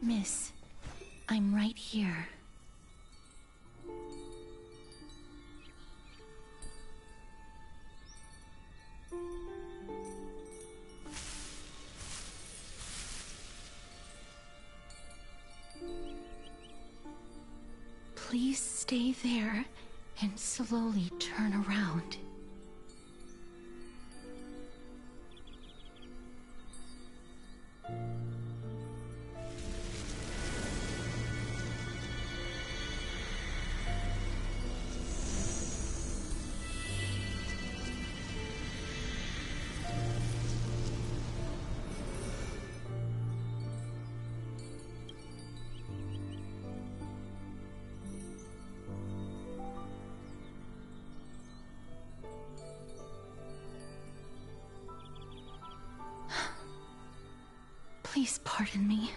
Miss, I'm right here. Please stay there and slowly turn around. Please pardon me.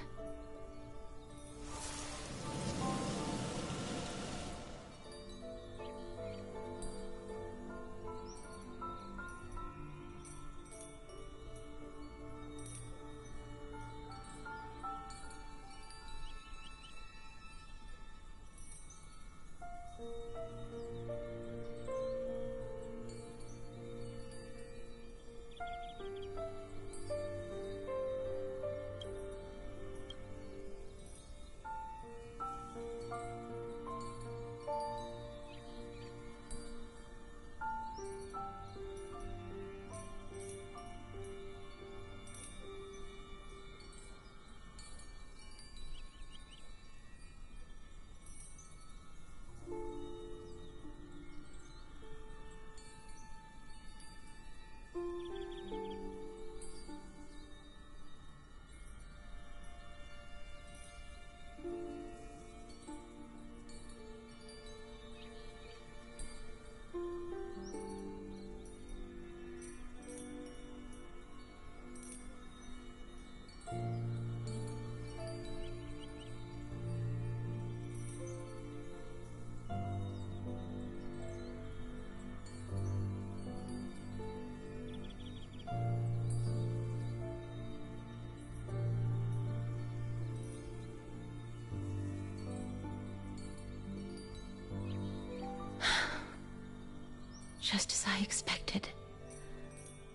Just as I expected.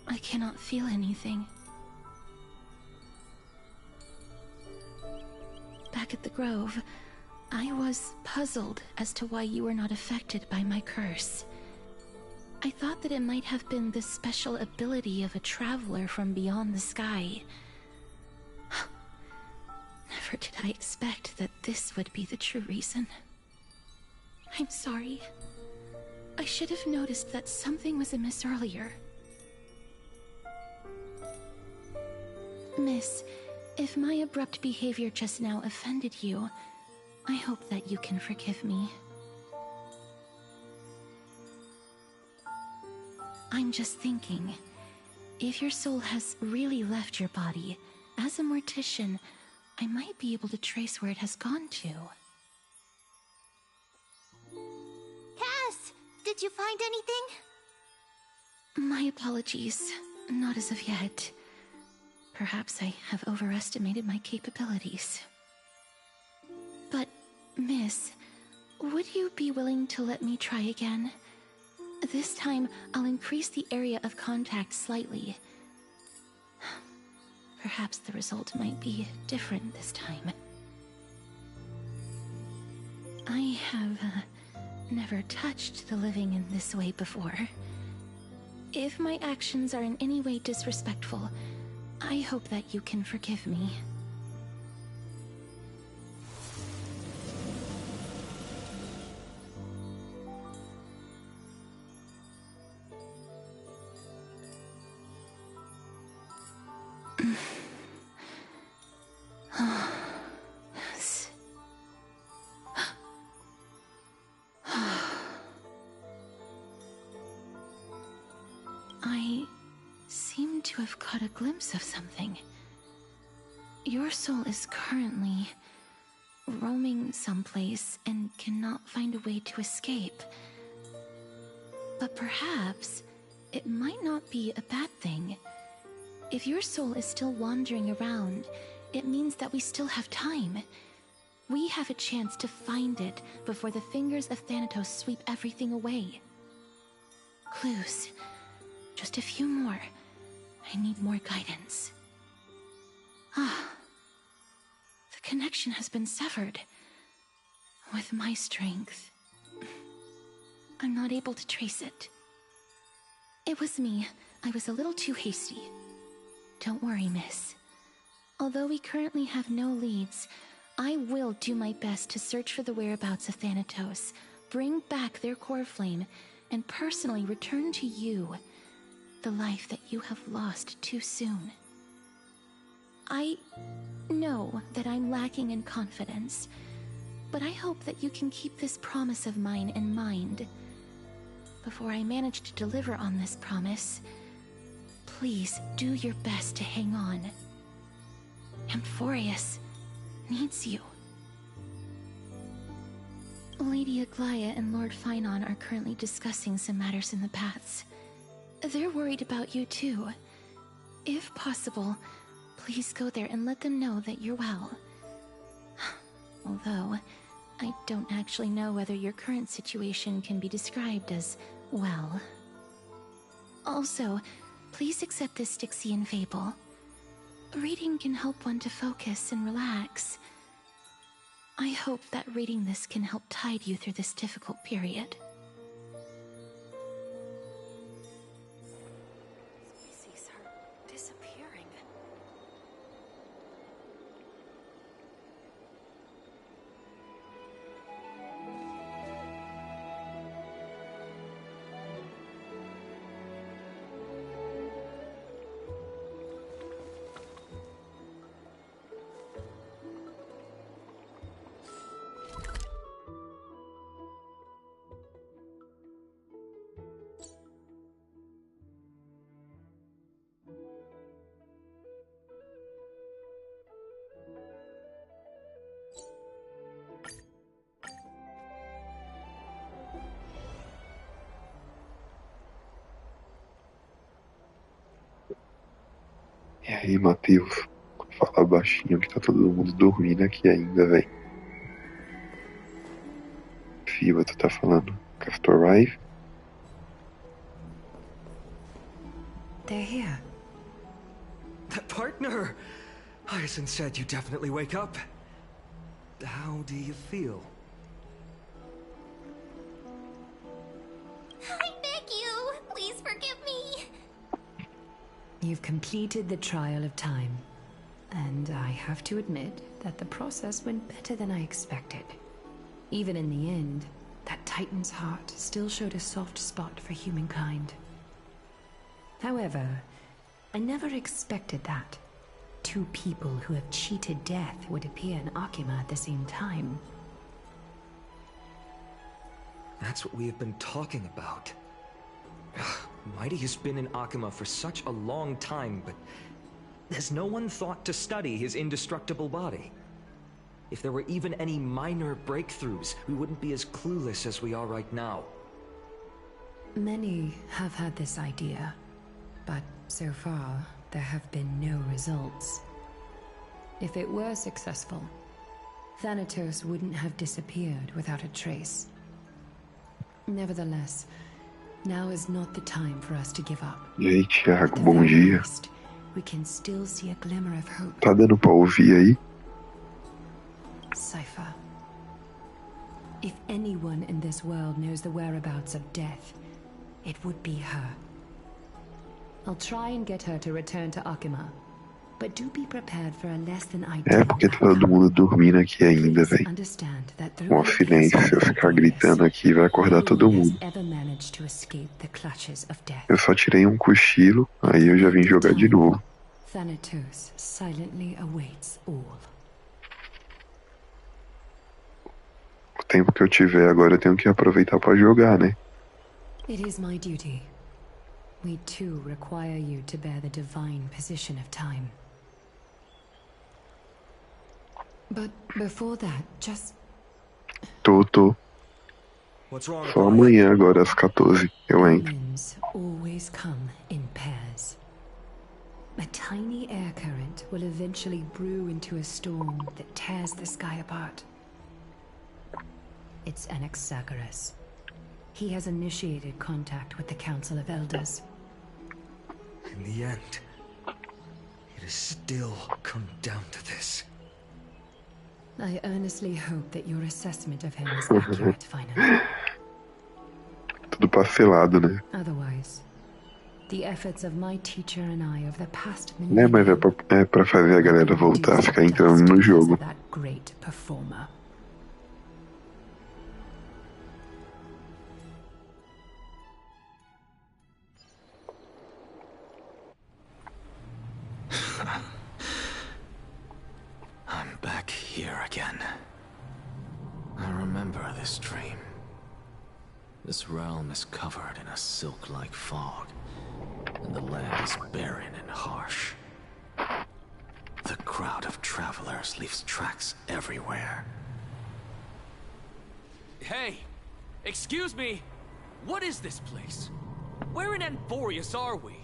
I cannot feel anything. Back at the grove, I was puzzled as to why you were not affected by my curse. I thought that it might have been the special ability of a traveler from beyond the sky. Never did I expect that this would be the true reason. I'm sorry. I should have noticed that something was amiss earlier. Miss, if my abrupt behavior just now offended you, I hope that you can forgive me. I'm just thinking, if your soul has really left your body, as a mortician, I might be able to trace where it has gone to. Cass! Did you find anything? My apologies. Not as of yet. Perhaps I have overestimated my capabilities. But, Miss, would you be willing to let me try again? This time, I'll increase the area of contact slightly. Perhaps the result might be different this time. I have never touched the living in this way before. If my actions are in any way disrespectful, I hope that you can forgive me. I seem to have caught a glimpse of something. Your soul is currently roaming someplace and cannot find a way to escape. But perhaps it might not be a bad thing. If your soul is still wandering around, it means that we still have time. We have a chance to find it before the fingers of Thanatos sweep everything away. Clues. Just a few more. I need more guidance. The connection has been severed. With my strength, I'm not able to trace it. It was me. I was a little too hasty. Don't worry, miss. Although we currently have no leads, I will do my best to search for the whereabouts of Thanatos, bring back their core flame, and personally return to you the life that you have lost too soon. I know that I'm lacking in confidence, but I hope that you can keep this promise of mine in mind. Before I manage to deliver on this promise, please do your best to hang on. Amphorius needs you. Lady Aglaya and Lord Finon are currently discussing some matters in the paths. They're worried about you too. If possible, please go there and let them know that you're well. Although, I don't actually know whether your current situation can be described as well. Also, please accept this Styxian fable. Reading can help one to focus and relax. I hope that reading this can help tide you through this difficult period. Species are disappearing. E aí, Matheus? Fala baixinho que tá todo mundo dormindo aqui ainda, velho. Fiba, tu tá falando Castorice? They're here. That partner! Hyacinth said you definitely wake up. How do you feel? I beg you, please forgive me. You've completed the trial of time, and I have to admit that the process went better than I expected. Even in the end, that Titan's heart still showed a soft spot for humankind. However, I never expected that. Two people who have cheated death would appear in Akima at the same time. That's what we have been talking about. Mighty has been in Akima for such a long time, but has no one thought to study his indestructible body? If there were even any minor breakthroughs, we wouldn't be as clueless as we are right now. Many have had this idea, but so far, there have been no results. If it were successful, Thanatos wouldn't have disappeared without a trace. Nevertheless, now is not the time for us to give up. E aí, Thiago, bom dia. We can still see a glimmer of hope. Tá dando pra ouvir aí? Cypher. If anyone in this world knows the whereabouts of death, it would be her. I'll try and get her to return to Akima, but do be prepared for a less than ideal. É porque tá todo mundo dormindo aqui ainda, velho. Uma finência, se eu ficar gritando aqui vai acordar todo mundo. Eu só tirei um cochilo, aí eu já vim jogar de novo. Thanatos silently awaits all. O tempo que eu tiver agora eu tenho que aproveitar pra jogar, né? It is my duty. We too require you to bear the divine position of time. But before that, just... Tô. What's wrong? Só amanhã agora às 14 eu entro. Omens always come in pairs. A tiny air current will eventually brew into a storm that tears the sky apart. It's Anaxagoras. He has initiated contact with the Council of Elders. In the end, it has still come down to this. I earnestly hope that your assessment of him is accurate, Finon. Tudo parcelado, né? Otherwise, the efforts of my teacher and I of the past Né, mas é pra fazer a galera voltar a ficar entrando no jogo. That great performer. I'm back here again. I remember this dream. This realm is covered in a silk-like fog, and the land is barren and harsh. The crowd of travelers leaves tracks everywhere. Hey! Excuse me! What is this place? Where in Anthorius are we?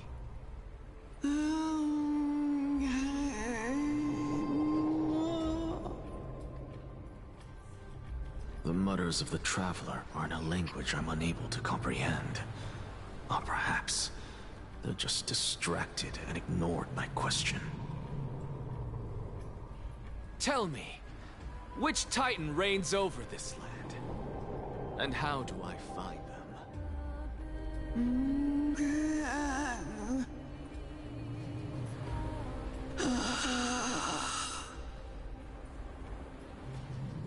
The mutters of the traveler are in a language I'm unable to comprehend. Or perhaps they're just distracted and ignored my question. Tell me, which Titan reigns over this land? And how do I find them?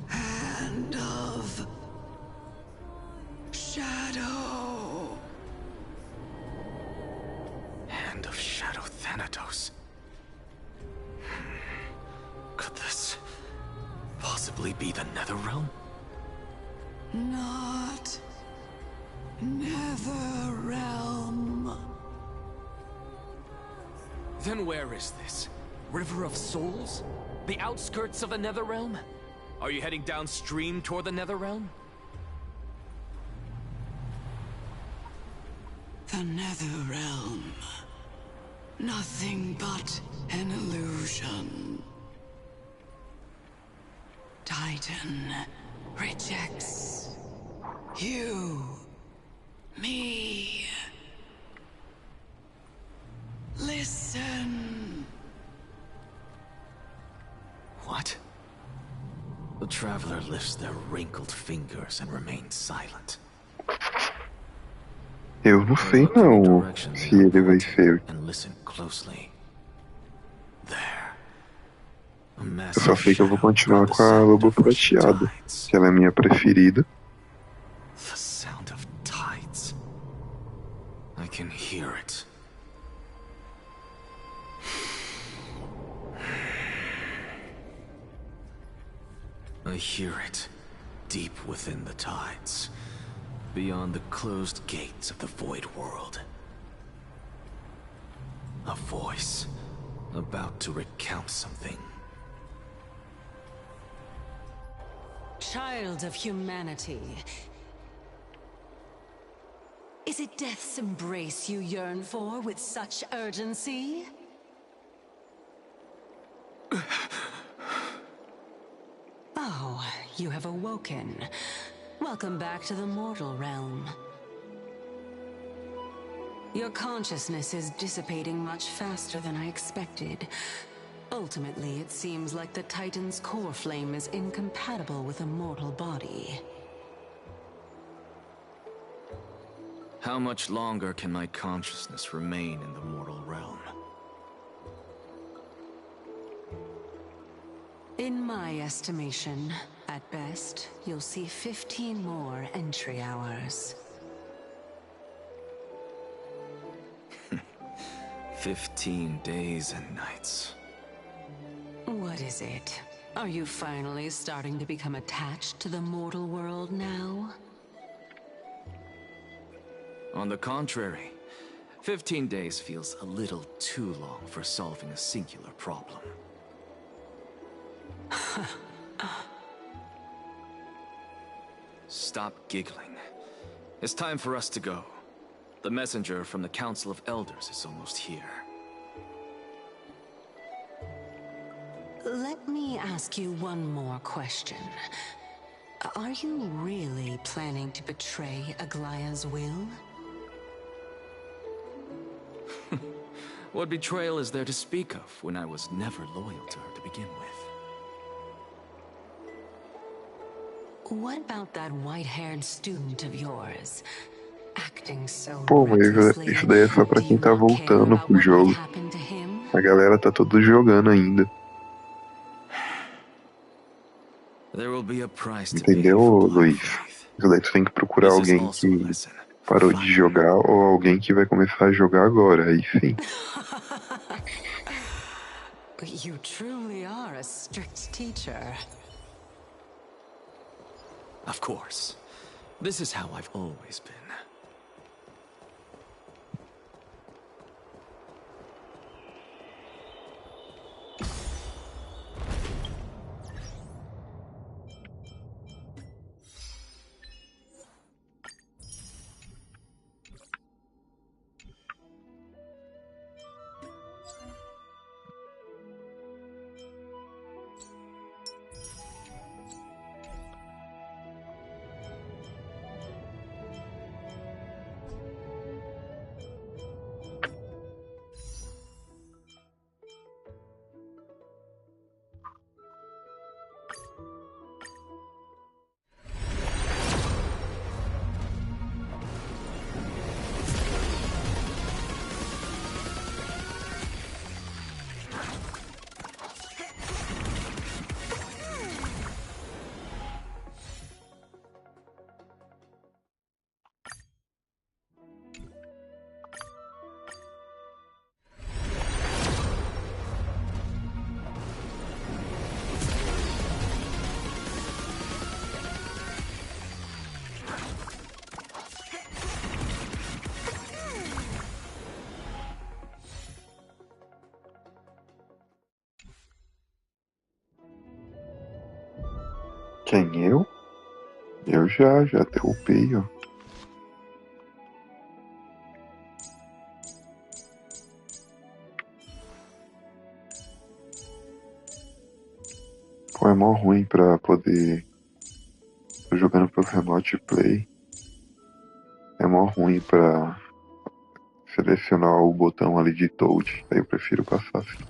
Hand of Shadow. Hand of Shadow Thanatos. Could this possibly be the Netherrealm? Not Netherrealm. Then where is this? River of Souls? The outskirts of the Netherrealm? Are you heading downstream toward the Netherrealm? The Netherrealm. Nothing but an illusion. Titan rejects you, me. Listen. What? The traveler lifts their wrinkled fingers and remains silent. Eu não sei não se ele vai ser. And listen closely. There. Eu só sei que eu vou continuar com a lobo prateada, que ela é a minha preferida. The sound of tides. I can hear it. I hear it, deep within the tides, beyond the closed gates of the void world. A voice, about to recount something. Child of humanity. Is it death's embrace you yearn for with such urgency? Oh, you have awoken. Welcome back to the mortal realm. Your consciousness is dissipating much faster than I expected. Ultimately, it seems like the Titan's core flame is incompatible with a mortal body. How much longer can my consciousness remain in the mortal realm? In my estimation, at best, you'll see 15 more entry hours. 15 days and nights. What is it? Are you finally starting to become attached to the mortal world now? On the contrary, 15 days feels a little too long for solving a singular problem. Stop giggling. It's time for us to go. The messenger from the Council of Elders is almost here. Let me ask you one more question. Are you really planning to betray Aglaya's will? What betrayal is there to speak of when I was never loyal to her to begin with? What about that white-haired student of yours? Acting so Pô, mas recklessly. isso daí é só pra quem tá voltando pro jogo. A galera tá toda jogando ainda. There will be a price to Entendeu, pay for Luiz? faith. Isso daí tu tem que procurar This is alguém also a que lesson parou for de jogar ou alguém que vai começar a jogar agora, aí sim. You truly are a strict teacher. Of course. This is how I've always been. Quem, eu? Eu já até upei, ó. Pô, é mó ruim pra poder... Tô jogando pelo remote play. É mó ruim pra selecionar o botão ali de Toad. Aí eu prefiro passar assim.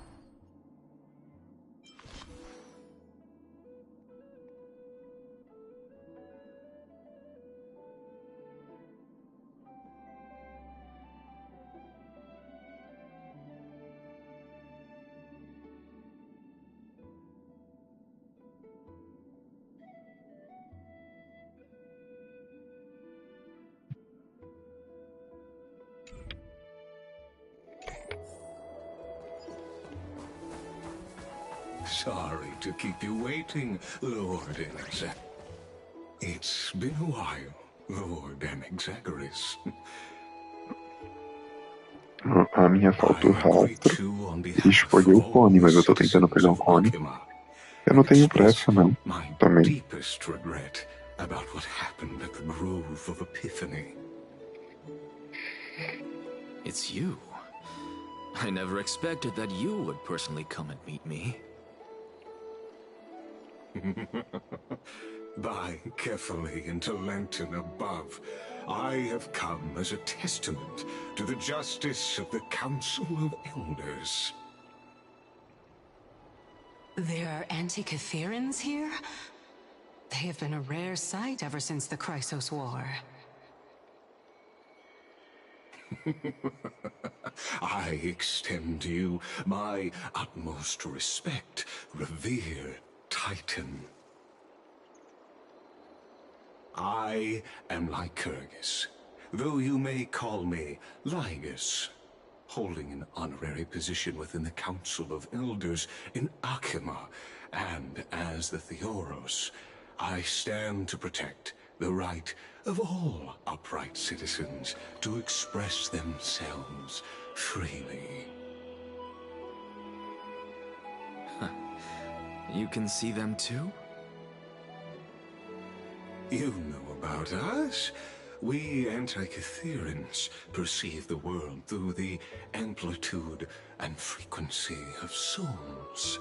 Sorry to keep you waiting, Lord Enexagoras. It's been a while, Lord Enexagoras. A minha falta o rastro e escolher o cone, mas eu tô tentando pegar um cone. Eu não tenho pressa, não. Também. Deepest regret about what happened at the Grove of Epiphany. It's you. I never expected that you would personally come and meet me. By carefully into Lantern above, I have come as a testament to the justice of the Council of Elders. There are Antikytherans here? They have been a rare sight ever since the Chrysos War. I extend to you my utmost respect, revered Titan. I am Lycurgus, though you may call me Lygus, holding an honorary position within the Council of Elders in Akima, and as the Theoros, I stand to protect the right of all upright citizens to express themselves freely. You can see them too? You know about us. We Antikytherans perceive the world through the amplitude and frequency of souls.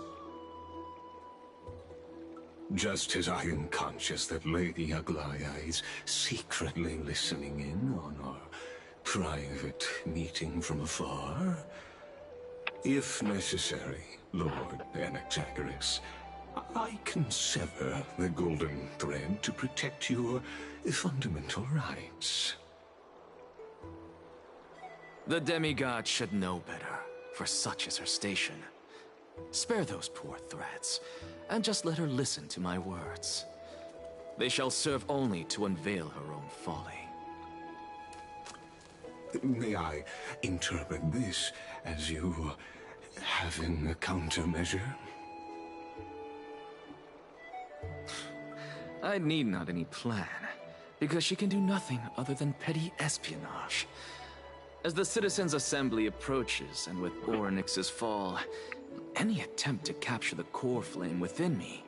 Just as I am conscious that Lady Aglaia is secretly listening in on our private meeting from afar, if necessary, Lord Enexagoras, I can sever the golden thread to protect your fundamental rights. The demigod should know better, for such is her station. Spare those poor threats, and just let her listen to my words. They shall serve only to unveil her own folly. May I interpret this as you having a countermeasure? I need not any plan, because she can do nothing other than petty espionage. As the Citizens' Assembly approaches, and with Orynyx's fall, any attempt to capture the core flame within me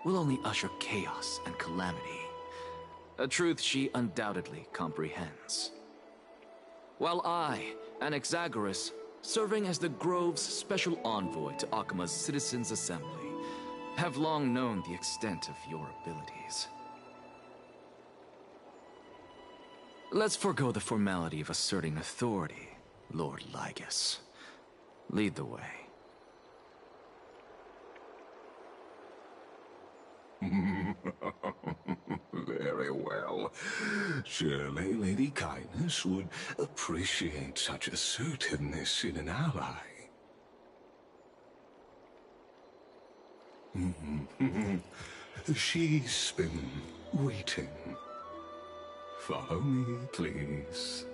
will only usher chaos and calamity. A truth she undoubtedly comprehends. While I, Enexagoras, serving as the Grove's special envoy to Akima's Citizens' Assembly, have long known the extent of your abilities. Let's forego the formality of asserting authority, Lord Lygus. Lead the way. Very well. Surely Lady Kindness would appreciate such assertiveness in an ally. She's been waiting. Follow me, please.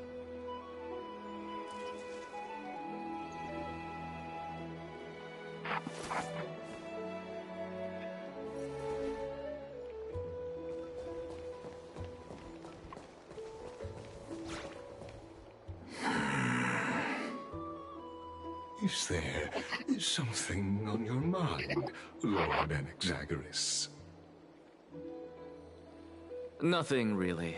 Is there something on your mind, Lord Enexagoras? Nothing really.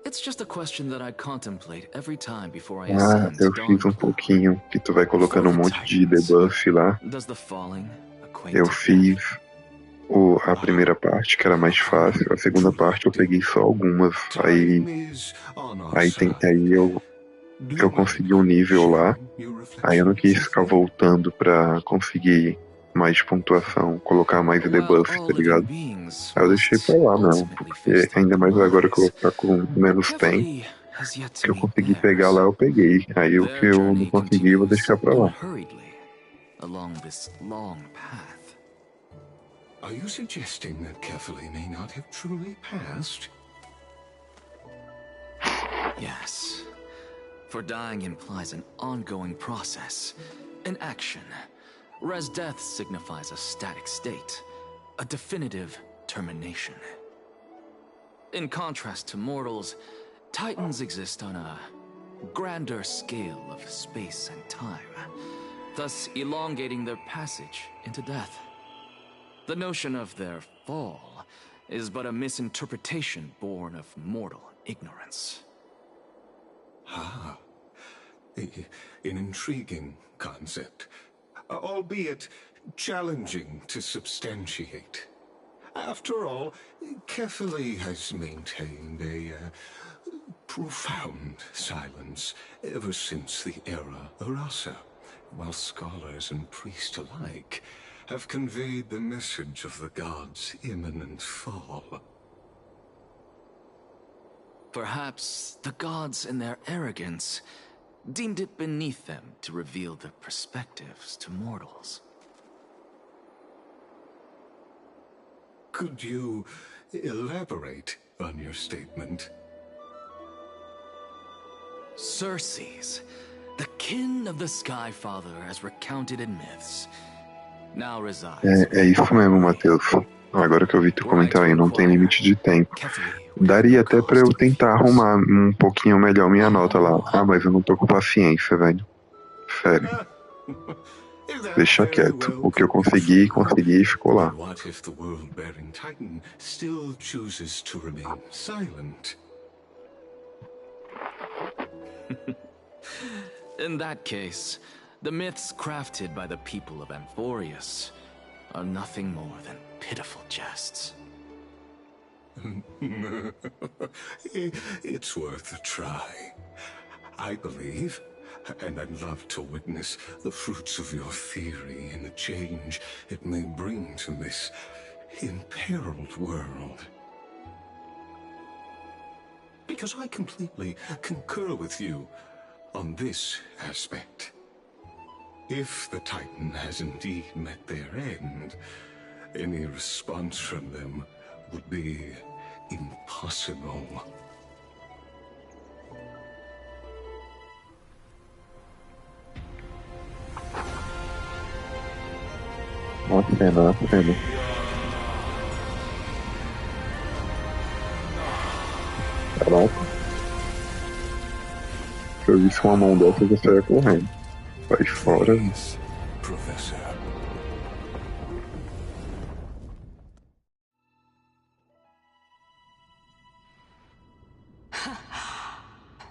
It's just a question that I contemplate every time before I Ah, ascend eu to fiz um Dawn. pouquinho, que tu vai colocando um monte de debuff lá. Does the falling equate Eu to fiz a primeira parte, que era mais fácil. A segunda parte eu peguei só algumas. Aí eu consegui um nível lá. Aí eu não quis ficar voltando pra conseguir mais pontuação, colocar mais debuff, tá ligado? Aí eu deixei pra lá mesmo, porque ainda mais agora que eu vou ficar com menos tempo, que eu consegui pegar lá, eu peguei. Aí o que eu não consegui, eu vou deixar pra lá. Along this long path. Are you suggesting that Kefali may not have truly passed? Yes. For dying implies an ongoing process, an action. Whereas death signifies a static state, a definitive termination. In contrast to mortals, Titans exist on a grander scale of space and time, thus elongating their passage into death. The notion of their fall is but a misinterpretation born of mortal ignorance. Ah, an intriguing concept, albeit challenging to substantiate. After all, Kefali has maintained a profound silence ever since the era Arasa, while scholars and priests alike have conveyed the message of the gods' imminent fall. Perhaps the gods, in their arrogance, deemed it beneath them to reveal their perspectives to mortals. Could you elaborate on your statement? Circes, the kin of the Sky Father as recounted in myths, now resides. É isso mesmo, Matheus. Agora que eu vi tu comentar aí, não tem limite de tempo. Daria até pra eu tentar arrumar um pouquinho melhor minha nota lá. Ah, mas eu não tô com paciência, velho. Sério. Deixa quieto. O que eu consegui e ficou lá. What if the world-bearing Titan still chooses to remain silent? In that case, the myths crafted by the people of Amphorius are nothing more than pitiful jests. It's worth a try. I believe, and I'd love to witness the fruits of your theory and the change it may bring to this imperiled world. Because I completely concur with you on this aspect. If the Titan has indeed met their end, any response from them would be impossible. Uma cena. Caraca. Se eu visse uma mão dessa, eu saia correndo. Vai fora. Professor.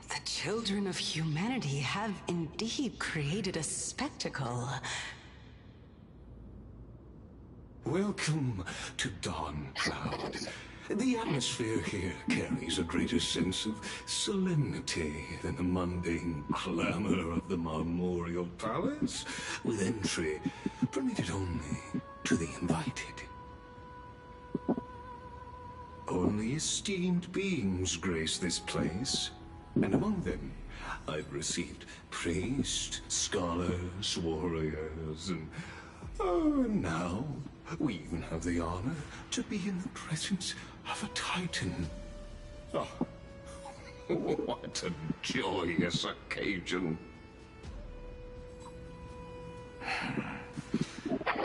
The children of humanity have indeed created a spectacle. Welcome to Dawn Cloud. The atmosphere here carries a greater sense of solemnity than the mundane clamor of the Marmorial Palace, with entry permitted only to the invited. Only esteemed beings grace this place, and among them I've received priests, scholars, warriors, and now we even have the honor to be in the presence of a Titan. Oh, what a joyous occasion.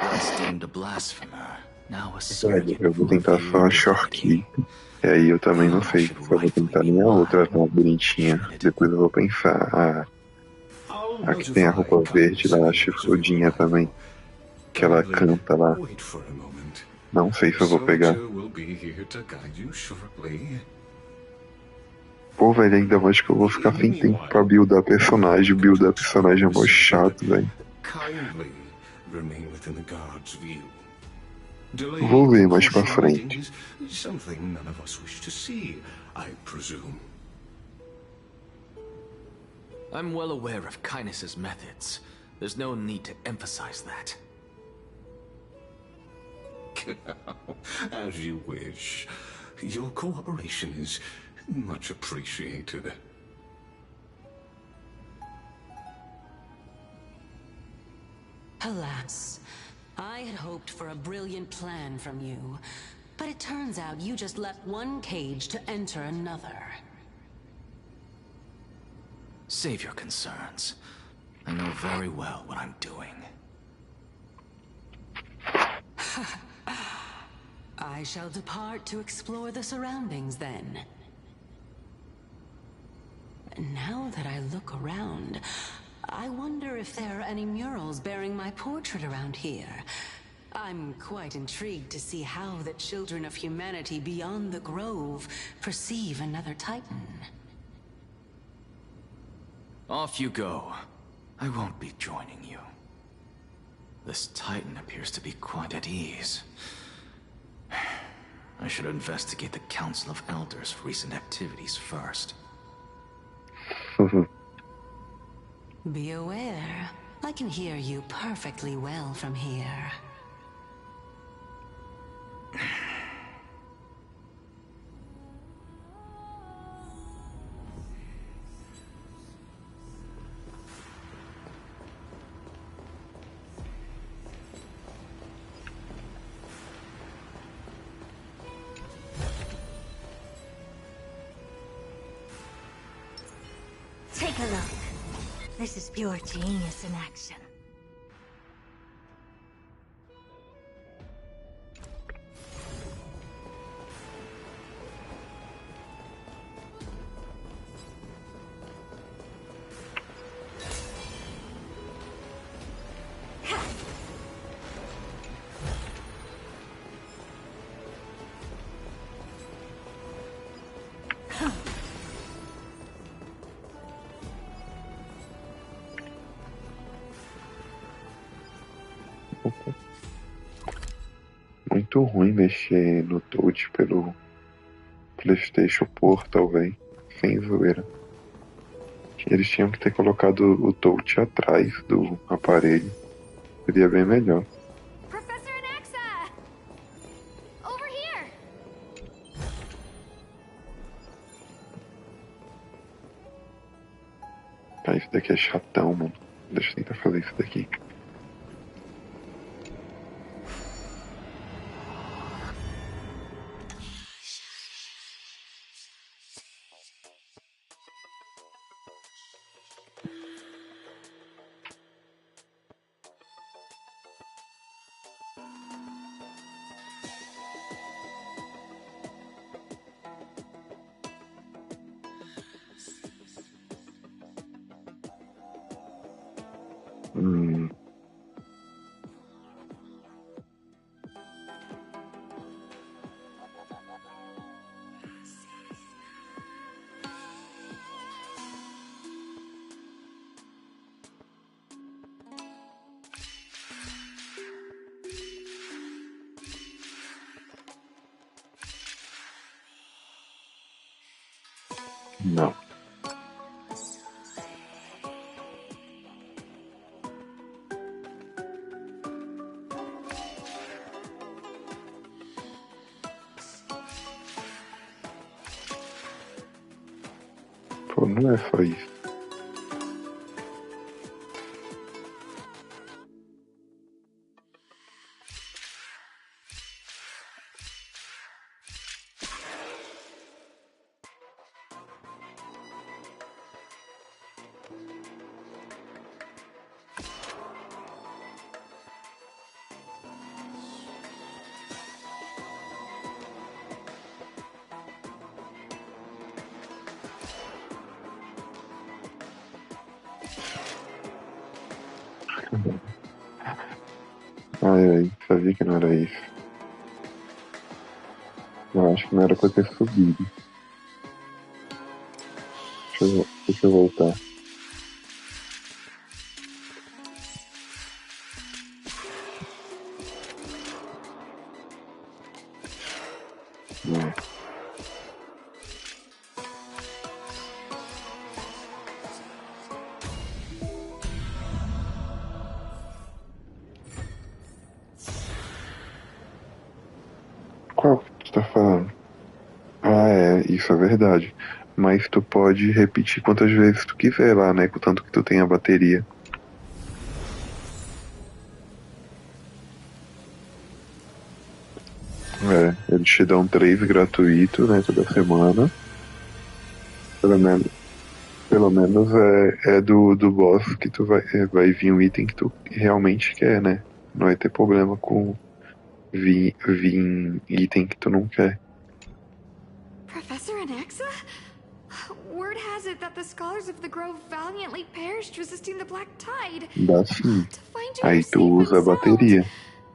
Once deemed a blasphemer, now a Velho, eu vou tentar só a Shorkey. E aí eu também não sei se eu vou tentar nem a outra tão bonitinha. Depois eu vou pensar. A que tem a roupa verde lá, a chifrudinha também. Que ela canta lá. Wait for a moment. Não sei se eu vou pegar. Will be here to guide you shortly. Pô, velho, ainda mais que eu vou ficar sem tempo pra buildar personagem. Buildar personagem é mó chato, velho. Kindly remain within the guard's view. Vou ver mais pra frente. Something none of us wish to see, I presume. I'm well aware of Kindness's methods. There's no need to emphasize that. As you wish. Your cooperation is much appreciated. Alas, I had hoped for a brilliant plan from you, but it turns out you just left one cage to enter another. Save your concerns. I know very well what I'm doing. I shall depart to explore the surroundings then. Now that I look around, I wonder if there are any murals bearing my portrait around here. I'm quite intrigued to see how the children of humanity beyond the grove perceive another Titan. Off you go. I won't be joining you. This Titan appears to be quite at ease. I should investigate the Council of Elders' recent activities first. Be aware, I can hear you perfectly well from here. Take a look. This is pure genius in action. Muito ruim mexer no touch pelo PlayStation Portal, velho. Sem zoeira. Eles tinham que ter colocado o touch atrás do aparelho. Seria bem melhor. Professor Anaxa! Over here! Ah, isso daqui é chatão, mano. Deixa eu tentar fazer isso daqui. Não. Pô, não é só isso. Ai, sabia que não era isso. Eu acho que não era pra ter subido. Deixa eu voltar. Não. Qual que tu tá falando? Ah, isso é verdade. Mas tu pode repetir quantas vezes tu quiser lá, né? Contanto que tu tenha bateria. Eles te dão 3 gratuito, né, toda semana. Pelo menos é do boss que tu vai vir um item que tu realmente quer, né? Não vai ter problema com vir item que tu não quer. Professor Anaxa? Word has it that the scholars of the Grove valiantly perished resisting the Black Tide. Dá sim. To find you Aí here tu safe usa a and sound. bateria.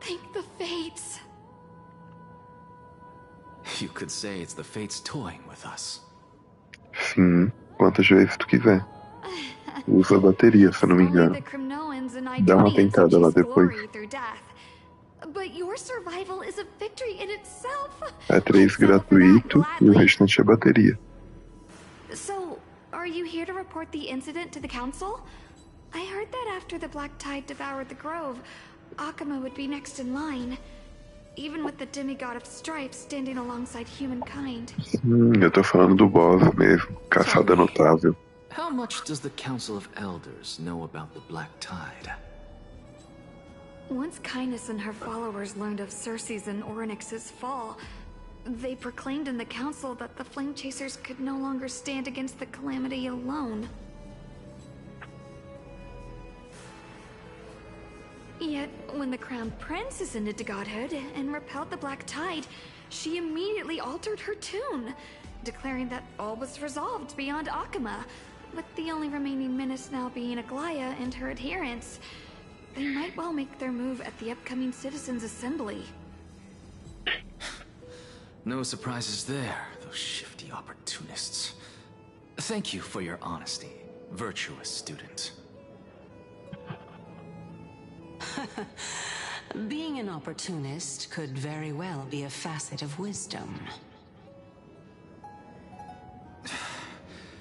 Thank the fates. You could say it's the fates toying with us. Sim, quantas vezes tu quiser. Usa a bateria, se eu não me engano. Dá uma tentada lá depois. But your survival is a victory in itself. É 3 gratuito e o restante é bateria. So, are you here to report the incident to the council? I heard that after the Black Tide devoured the Grove, Akuma would be next in line. Even with the demigod of strife standing alongside humankind. Eu tô falando do boss mesmo. Caçada notável. How much does the Council of Elders know about the Black Tide? Once Kindness and her followers learned of Circe's and Orynyx's fall, they proclaimed in the council that the Flame Chasers could no longer stand against the calamity alone. Yet, when the Crown Prince ascended to godhood and repelled the Black Tide, she immediately altered her tune, declaring that all was resolved beyond Akuma, with the only remaining menace now being Aglaya and her adherents. They might well make their move at the upcoming Citizens' Assembly. No surprises there, those shifty opportunists. Thank you for your honesty, virtuous student. Being an opportunist could very well be a facet of wisdom.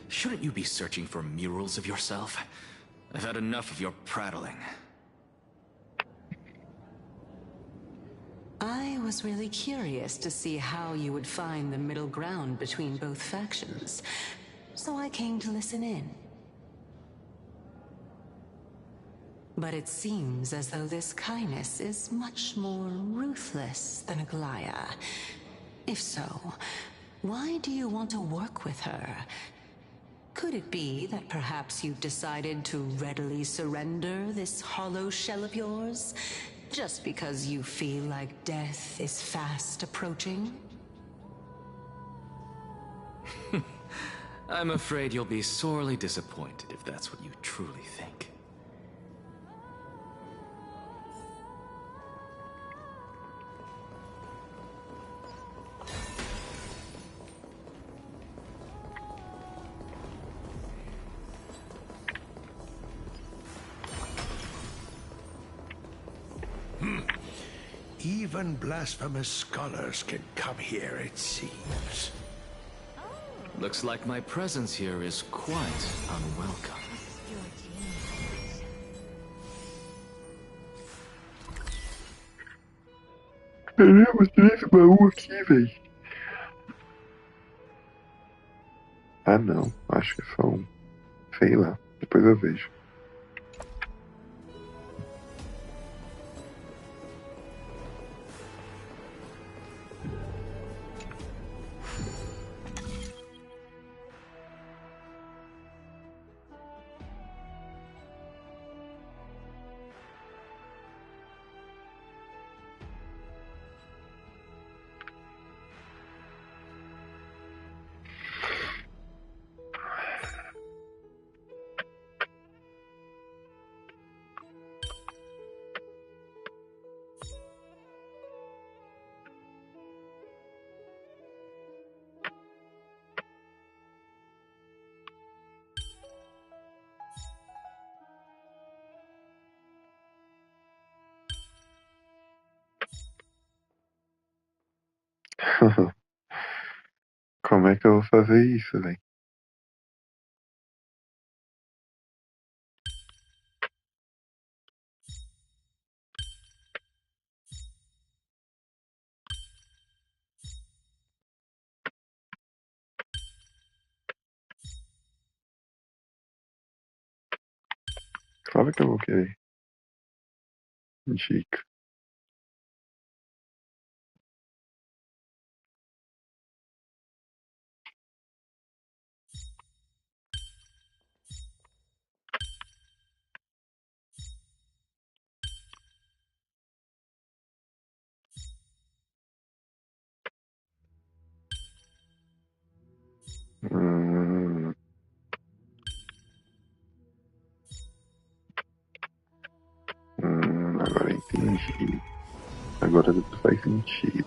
Shouldn't you be searching for murals of yourself? I've had enough of your prattling. I was really curious to see how you would find the middle ground between both factions, so I came to listen in. But it seems as though this Kindness is much more ruthless than Aglaya. If so, why do you want to work with her? Could it be that perhaps you've decided to readily surrender this hollow shell of yours? Just because you feel like death is fast approaching? I'm afraid you'll be sorely disappointed if that's what you truly think. Even blasphemous scholars can come here, it seems. Looks like my presence here is quite unwelcome. Teremos 3 baús aqui, véi. Ah, não. Acho que só um. Sei lá. Depois eu vejo. Como é que eu vou fazer isso, velho? Claro que eu vou querer. Dica. Hum, agora entendi. Agora tudo faz sentido.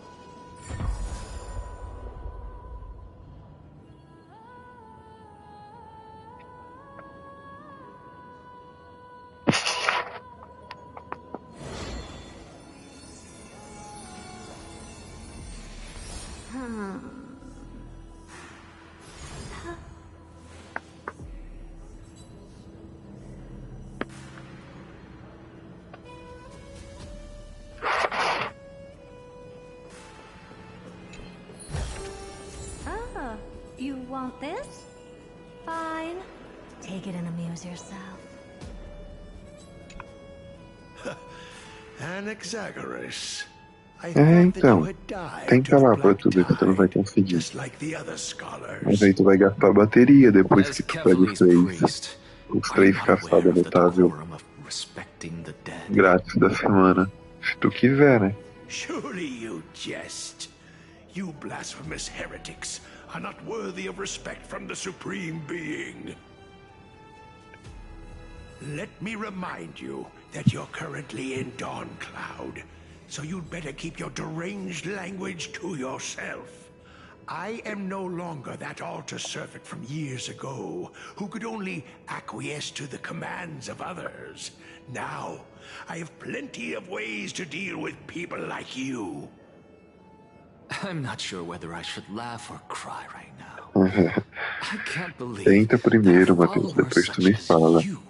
Ah, you want this? Fine. Take it and amuse yourself. Anaxagoras. I É, thought that you então. had died Tenta of lá pra black tu ver que tu não vai tide, conseguir. just like the other scholars. Mas aí tu vai gastar a bateria depois As que tu pega os Kefali's três. priest, Os are you 3 not aware caçada of the notável decorum of respecting the dead? grátis da semana. Se tu quiser, né? Surely you jest. You blasphemous heretics are not worthy of respect from the Supreme Being. Let me remind you that you're currently in Dawn Cloud, so you'd better keep your deranged language to yourself. I am no longer that altar servant from years ago, who could only acquiesce to the commands of others. Now, I have plenty of ways to deal with people like you. I'm not sure whether I should laugh or cry right now. I can't believe Tenta primeiro, that a Matheus, follower depois tu such me as fala. you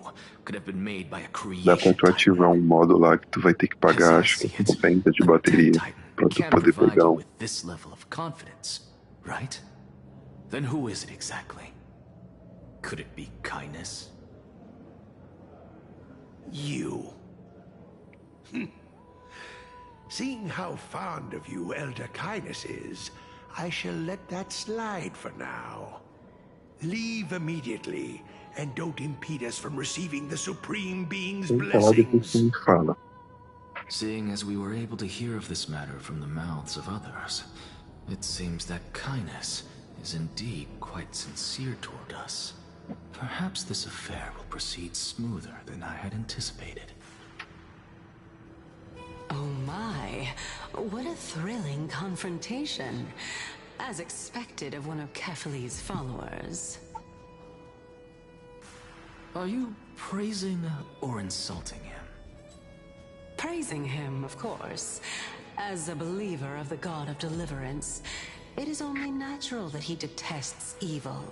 could have been made by a Dá pra creation tu ativar titan. modo lá que tu vai ter que pagar, As I acho que see it, 60 de a bateria dead titan pra tu can't poder provide pegar you um. with this level of confidence, right? Then who is it exactly? Could it be kindness? You. Seeing how fond of you Elder Kindness is, I shall let that slide for now. Leave immediately, and don't impede us from receiving the Supreme Being's Tenta lá depois tu blessings. me fala. Seeing as we were able to hear of this matter from the mouths of others, it seems that kindness is indeed quite sincere toward us. Perhaps this affair will proceed smoother than I had anticipated. Oh my, what a thrilling confrontation. As expected of one of Kefali's followers. Are you praising or insulting him? Praising him, of course. As a believer of the god of deliverance, it is only natural that he detests evil.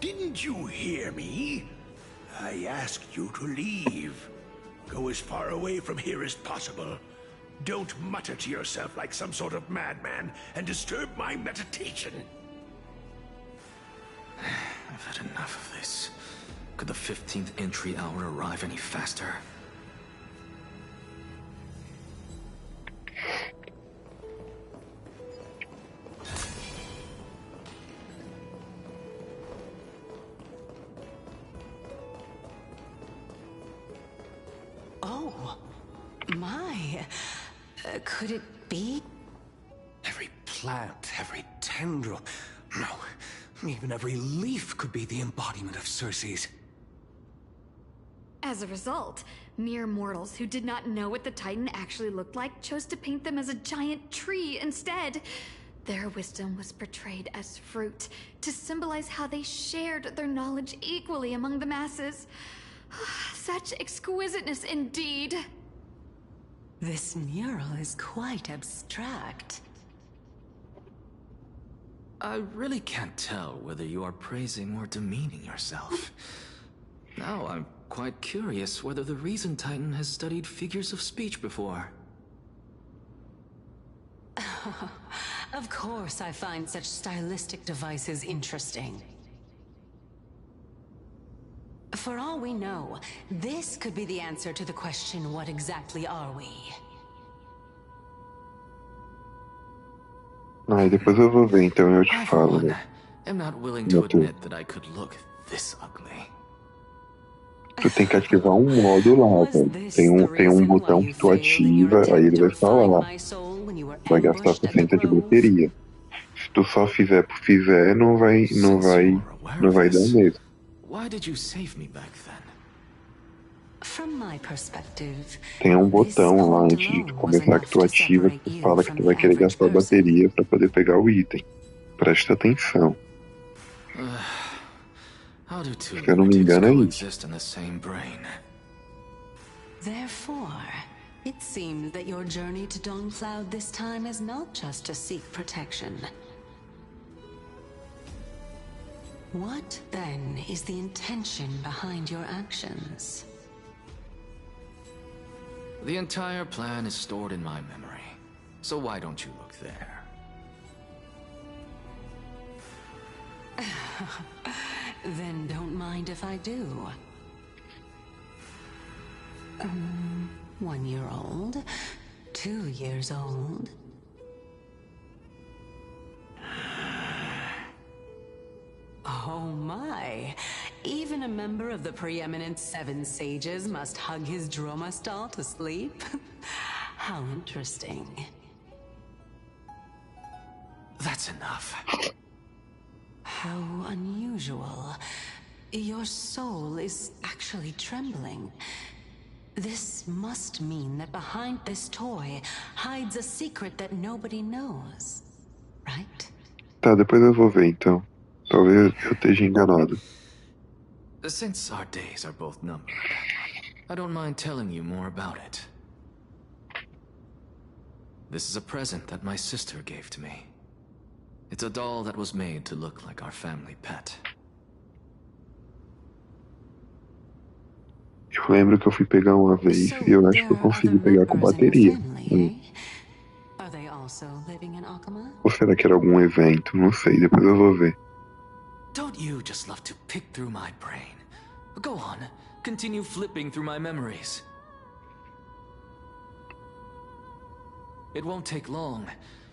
Didn't you hear me? I asked you to leave. Go as far away from here as possible. Don't mutter to yourself like some sort of madman and disturb my meditation. I've had enough of this. Could the 15th entry hour arrive any faster? Oh, my. Could it be? Every plant, every tendril, no, even every leaf could be the embodiment of Circe's. As a result, mere mortals who did not know what the Titan actually looked like chose to paint them as a giant tree instead. Their wisdom was portrayed as fruit, to symbolize how they shared their knowledge equally among the masses. Such exquisiteness indeed. This mural is quite abstract. I really can't tell whether you are praising or demeaning yourself. Now I'm quite curious whether the Reason Titan has studied figures of speech before. Of course I find such stylistic devices interesting. For all we know, this could be the answer to the question, what exactly are we? Aí depois eu vou ver, então eu te falo, né? I'm not willing to admit that I could look this ugly. Tu tem que ativar um modo lá, velho. Tem um botão que tu ativa, aí ele vai falar. Vai gastar 60 de bateria. Se tu só fizer por fizer, não vai dar mesmo. Why did you save me back then? From my perspective, tem um botão lá antes de tu começar que tu ativa, que tu fala que tu vai querer gastar bateria para poder pegar o item. Presta atenção. Se eu não me engano é isso. Therefore, it seems that your journey to Dawnfloud this time is not just to seek protection. What, then, is the intention behind your actions? The entire plan is stored in my memory, so why don't you look there? Then don't mind if I do. 1 year old, 2 years old. Oh my! Even a member of the preeminent 7 sages must hug his droma stall to sleep? How interesting. That's enough. How unusual. Your soul is actually trembling. This must mean that behind this toy hides a secret that nobody knows, right? Tá, depois eu vou ver então. Talvez eu esteja enganado. Since our days are both numbered, I don't mind telling you more about it. This is a present that my sister gave to me. It's a doll that was made to look like our family pet. Eu lembro que eu fui pegar uma vez e eu acho que eu consegui pegar com bateria. Ou será que era algum evento? Não sei, depois eu vou ver. Don't you just love to pick through my brain? Go on, continue flipping through my memories. It won't take long.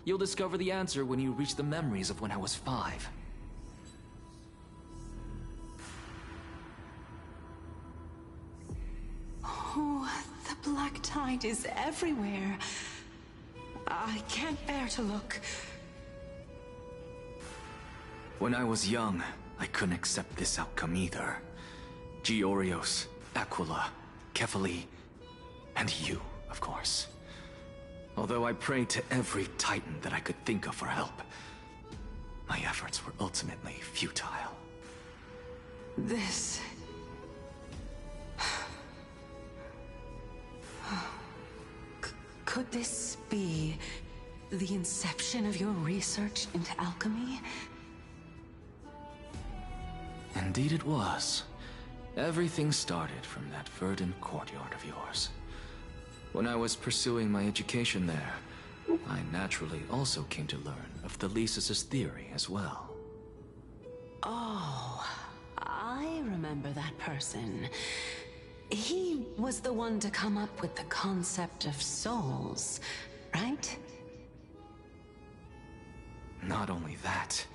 You'll discover the answer when you reach the memories of when I was 5. Oh, the black tide is everywhere. I can't bear to look. When I was young, I couldn't accept this outcome either. Georios, Aquila, Kefali, and you, of course. Although I prayed to every titan that I could think of for help, my efforts were ultimately futile. This... Could this be the inception of your research into alchemy? Indeed it was. Everything started from that verdant courtyard of yours. When I was pursuing my education there, I naturally also came to learn of the Theseus' theory as well. Oh, I remember that person. He was the one to come up with the concept of souls, right? Not only that,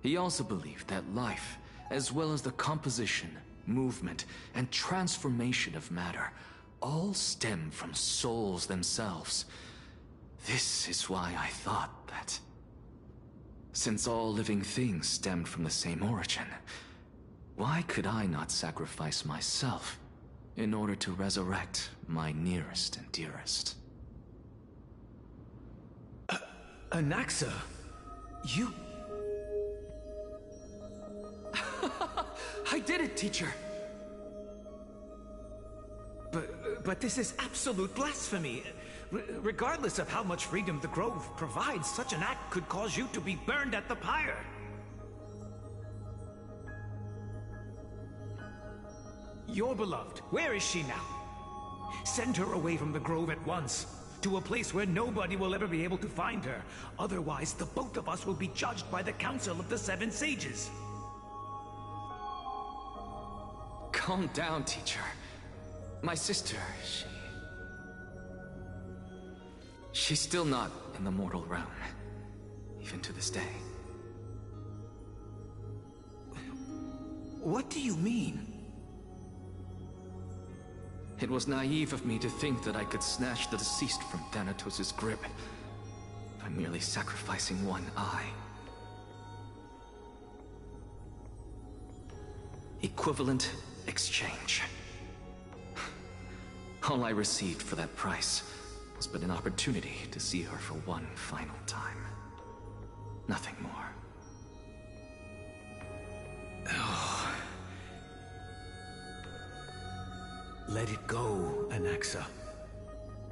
he also believed that life, as well as the composition, movement, and transformation of matter, all stem from souls themselves. This is why I thought that, since all living things stemmed from the same origin, why could I not sacrifice myself in order to resurrect my nearest and dearest? Anaxa? You... I did it, teacher! But this is absolute blasphemy! Regardless of how much freedom the Grove provides, such an act could cause you to be burned at the pyre. Your beloved, where is she now? Send her away from the Grove at once, to a place where nobody will ever be able to find her. Otherwise, the both of us will be judged by the Council of the Seven Sages. Calm down, teacher. My sister, she's still not in the mortal realm, even to this day. What do you mean? It was naive of me to think that I could snatch the deceased from Thanatos' grip by merely sacrificing one eye. Equivalent exchange. All I received for that price was but an opportunity to see her for one final time. Nothing more. Let it go, Anaxa.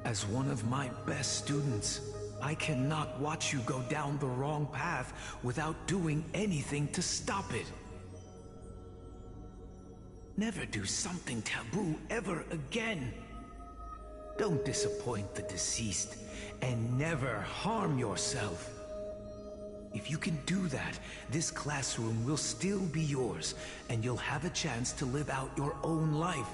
As one of my best students, I cannot watch you go down the wrong path without doing anything to stop it. Never do something taboo ever again. Don't disappoint the deceased, and never harm yourself. If you can do that, this classroom will still be yours, and you'll have a chance to live out your own life.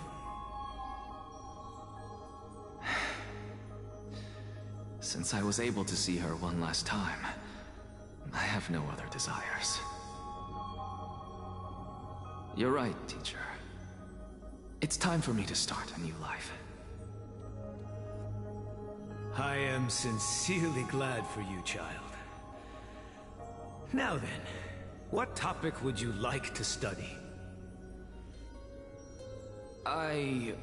Since I was able to see her one last time, I have no other desires. You're right, teacher. It's time for me to start a new life. I am sincerely glad for you, child. Now then, what topic would you like to study? I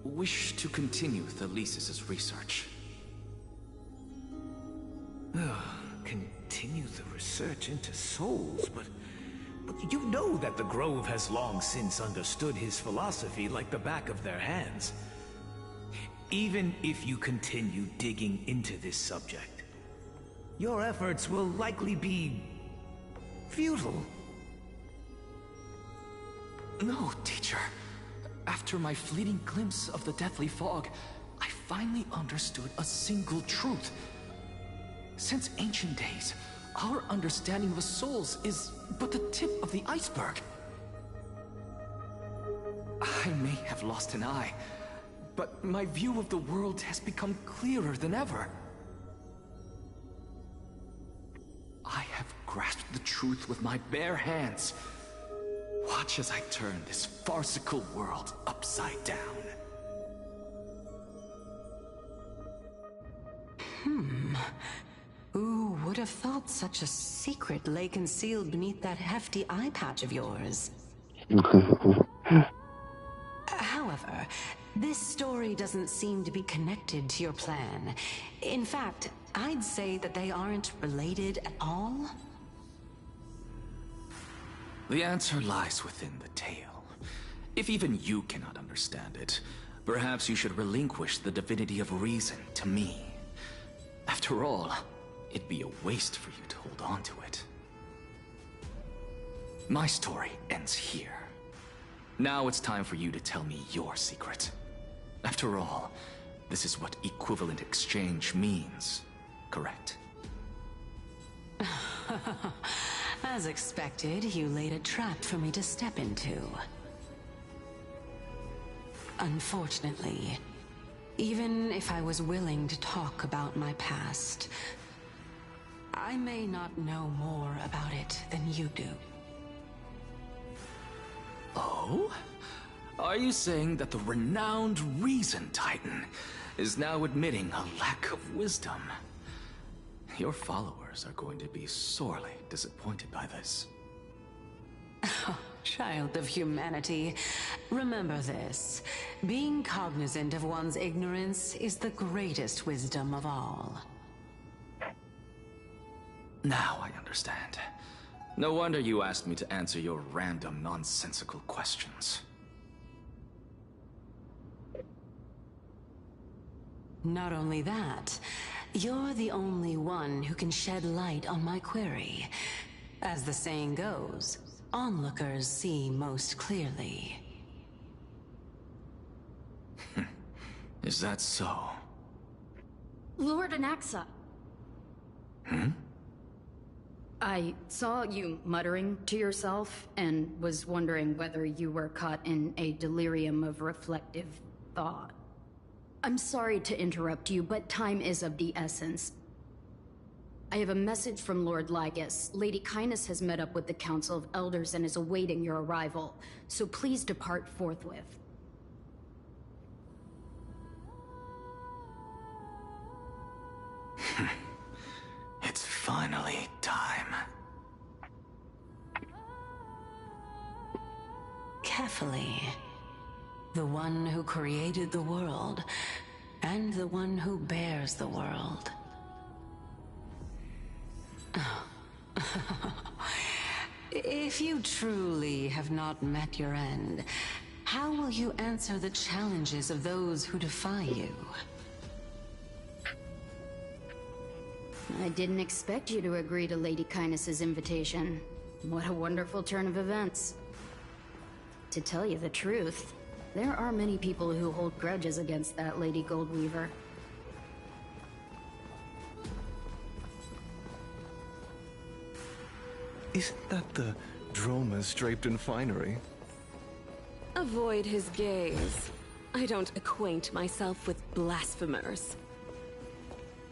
wish to continue Theseus' research. Continue the research into souls, but you know that the Grove has long since understood his philosophy like the back of their hands. Even if you continue digging into this subject, your efforts will likely be futile. No, teacher. After my fleeting glimpse of the deathly fog, I finally understood a single truth. Since ancient days, our understanding of the souls is but the tip of the iceberg. I may have lost an eye, but my view of the world has become clearer than ever. I have grasped the truth with my bare hands. Watch as I turn this farcical world upside down. Who would have thought such a secret lay concealed beneath that hefty eye patch of yours? However, this story doesn't seem to be connected to your plan. In fact, I'd say that they aren't related at all. The answer lies within the tale. If even you cannot understand it, perhaps you should relinquish the divinity of reason to me. After all, it'd be a waste for you to hold on to it. My story ends here. Now it's time for you to tell me your secret. After all, this is what equivalent exchange means, correct? As expected, you laid a trap for me to step into. Unfortunately, even if I was willing to talk about my past, I may not know more about it than you do. Oh? Are you saying that the renowned Reason Titan is now admitting a lack of wisdom? Your followers are going to be sorely disappointed by this. Child of humanity, remember this. Being cognizant of one's ignorance is the greatest wisdom of all. Now I understand. No wonder you asked me to answer your random, nonsensical questions. Not only that, you're the only one who can shed light on my query. As the saying goes, onlookers see most clearly. Is that so? Lord Anaxa. Hmm? I saw you muttering to yourself and was wondering whether you were caught in a delirium of reflective thought. I'm sorry to interrupt you, but time is of the essence. I have a message from Lord Lygus. Lady Kindness has met up with the Council of Elders and is awaiting your arrival, so please depart forthwith. It's finally time. Carefully. The one who created the world, and the one who bears the world. If you truly have not met your end, how will you answer the challenges of those who defy you? I didn't expect you to agree to Lady Kindness's invitation. What a wonderful turn of events. To tell you the truth, there are many people who hold grudges against that Lady Goldweaver. Isn't that the dromas draped in finery? Avoid his gaze. I don't acquaint myself with blasphemers.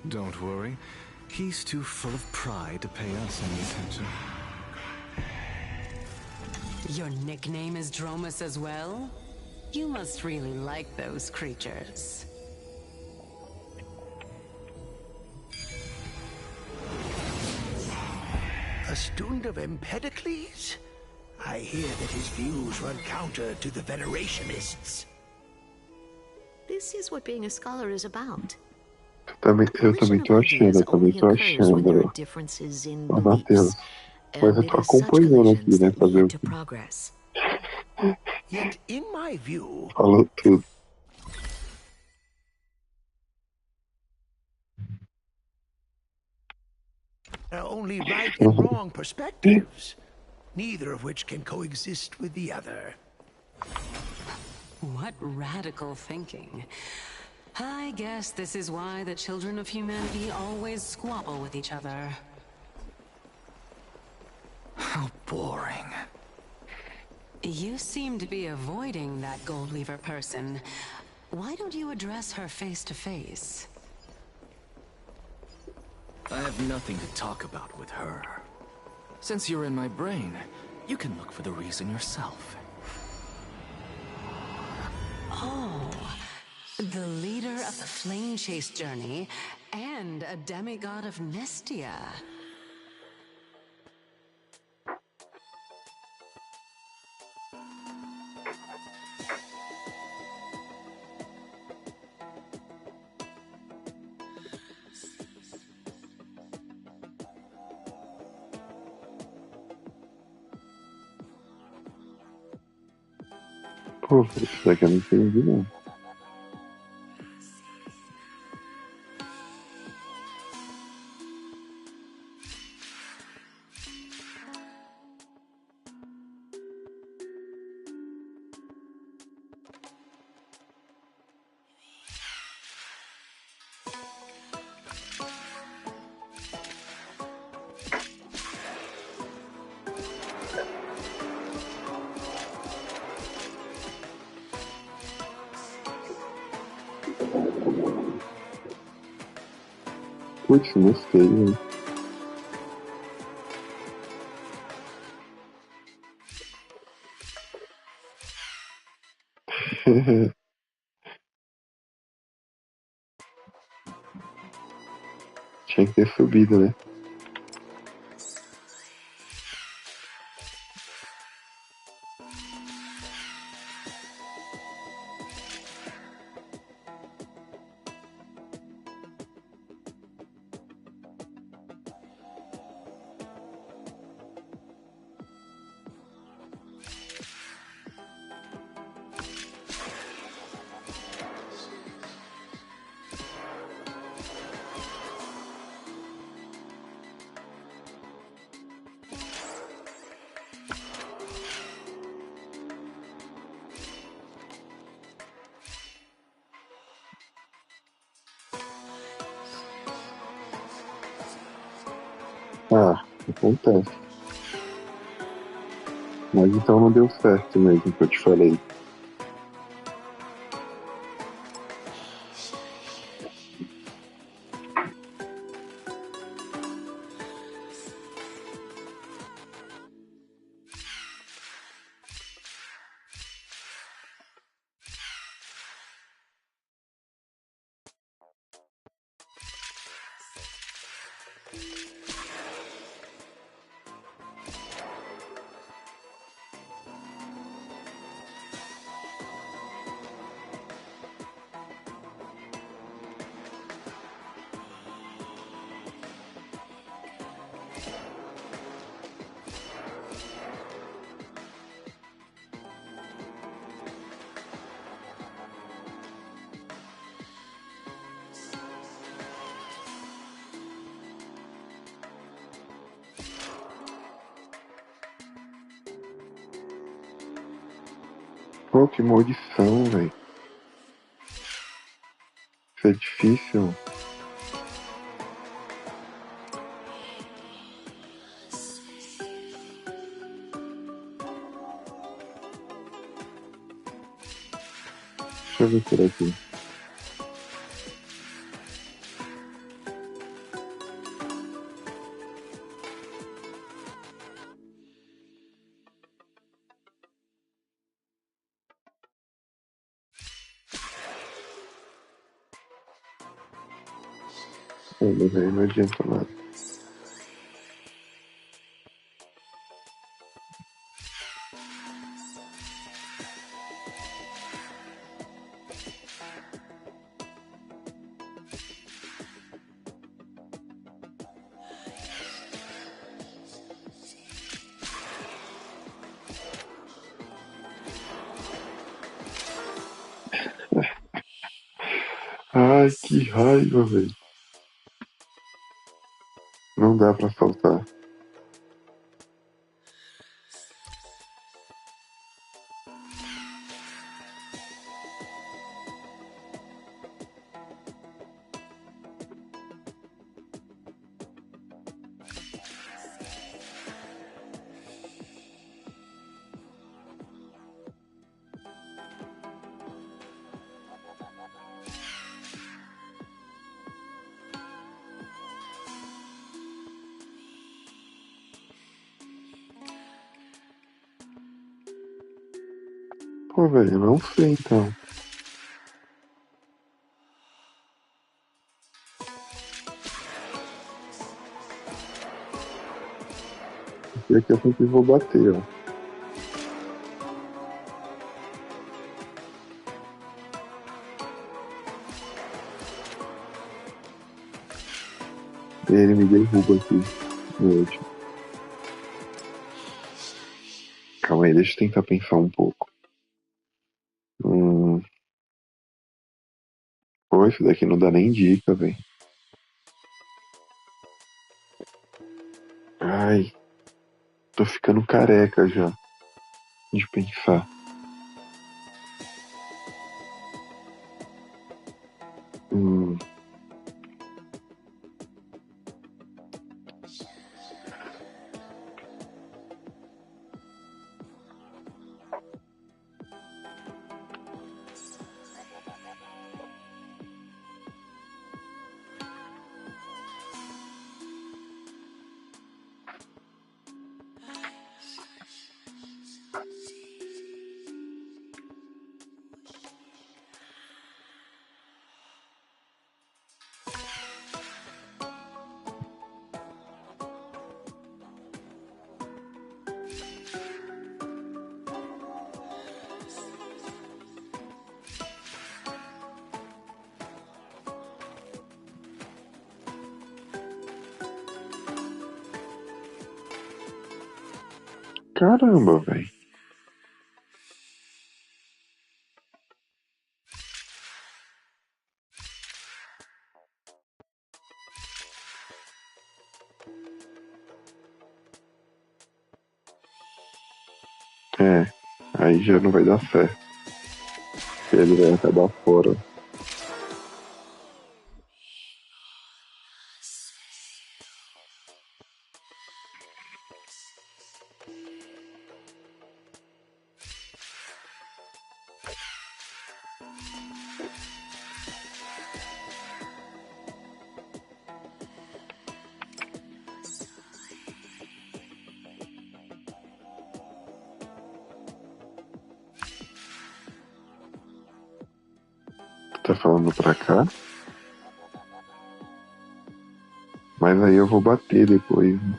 Don't worry. He's too full of pride to pay us any attention. Your nickname is Dromus as well? You must really like those creatures. A student of Empedocles? I hear that his views run counter to the Venerationists. This is what being a scholar is about. Eu também tô achando, Ó, Matheus. Mas eu tô acompanhando aqui, né, pra ver o que... Yet, in my view, Falou tudo. are only right and wrong perspectives, neither of which can coexist with the other. What radical thinking. I guess this is why the children of humanity always squabble with each other. How boring. You seem to be avoiding that Goldweaver person. Why don't you address her face to face? I have nothing to talk about with her. Since you're in my brain, you can look for the reason yourself. Oh, the leader of the Flame Chase journey, and a demigod of Nestia. Pô, isso daqui eu não entendi, não. Putz, gostei, hein? Tinha que ter subido, né? Acontece. Mas então não deu certo mesmo que eu te falei. Pô, que maldição, velho. Isso é difícil. Deixa eu ver por aqui. Mas aí não adianta nada. Ai, que raiva, velho. Não dá pra saltar. Pô, velho, eu não sei então. E aqui eu sempre vou bater, ó. E ele me derruba aqui no último. Calma aí, deixa eu tentar pensar um pouco. Pô, isso daqui não dá nem dica, velho. Ai, tô ficando careca já de pensar. Caramba, velho. É, aí já não vai dar certo. Ele vai acabar fora. Tá falando pra cá? Mas aí eu vou bater depois. Né?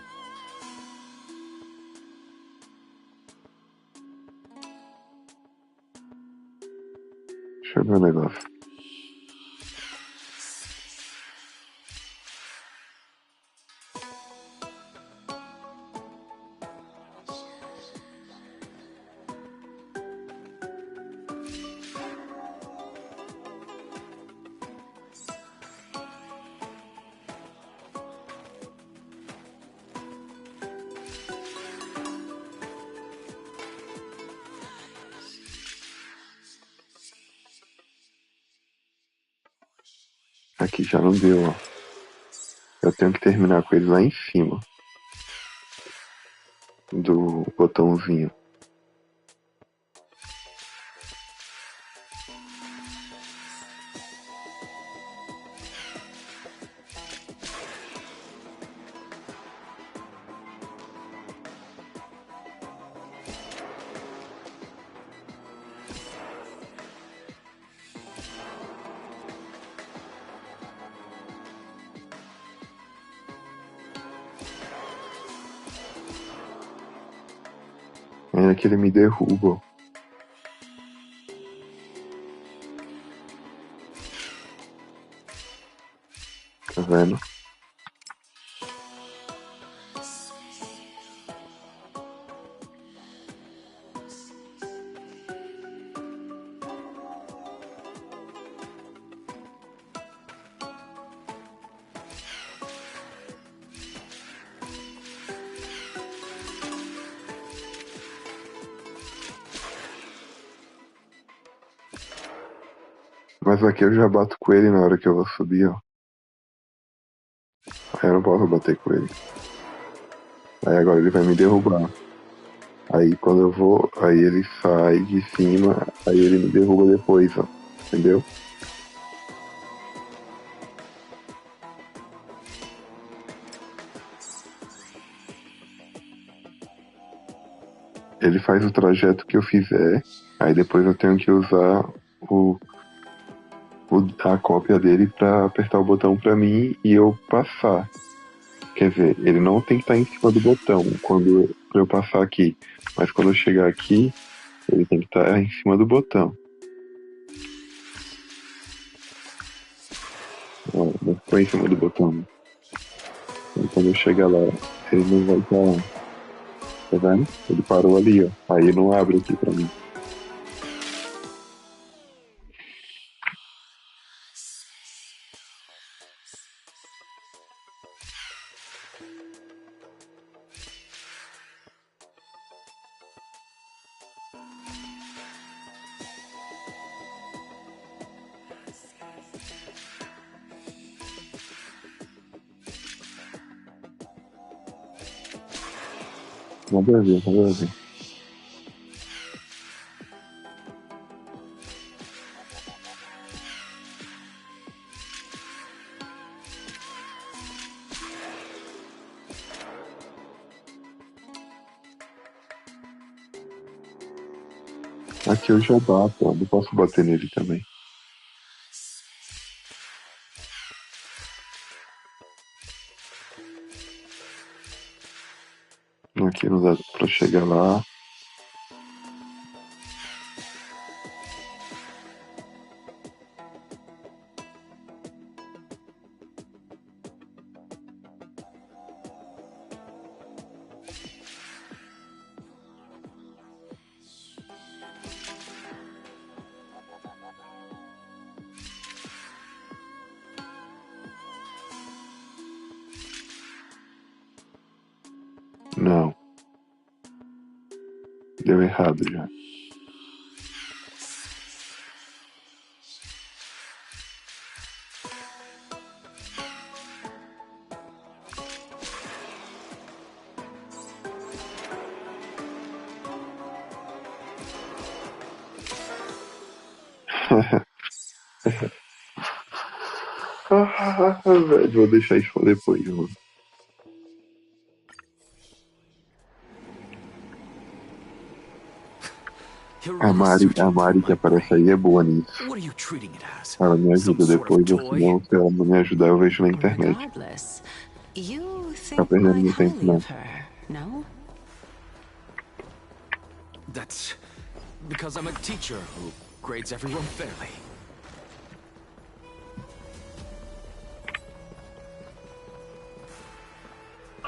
Deixa eu ver o negócio. Aqui já não deu, ó. Eu tenho que terminar com ele lá em cima. Do botãozinho. É que ele me derruba. Tá vendo? Mas aqui eu já bato com ele na hora que eu vou subir, ó. Aí eu não posso bater com ele. Aí agora ele vai me derrubar. Aí quando eu vou, aí ele sai de cima, aí ele me derruba depois, ó. Entendeu? Ele faz o trajeto que eu fizer, aí depois eu tenho que usar a cópia dele pra apertar o botão pra mim e eu passar. Quer dizer, ele não tem que estar em cima do botão pra eu passar aqui. Mas quando eu chegar aqui, ele tem que estar em cima do botão. Ó, não ficou em cima do botão. Então, quando eu chegar lá, ele não vai estar. Tá vendo? Ele parou ali, ó. Aí não abre aqui pra mim. Nada a ver, nada a ver. Aqui eu já bato, ó. Não posso bater nele também. Aqui não dá pra chegar lá. Não. Deu errado já. Velho, vou deixar isso pra depois, mano. A Mari que aparece aí é boa nisso. What are you treating it as? Ela me ajuda Some sort of depois, ou toy? senão, se ela não me ajudar, eu vejo na internet. Regardless, you Tá think perdendo quite meu tempo, highly não. of her, no? That's because I'm a teacher who grades everyone fairly.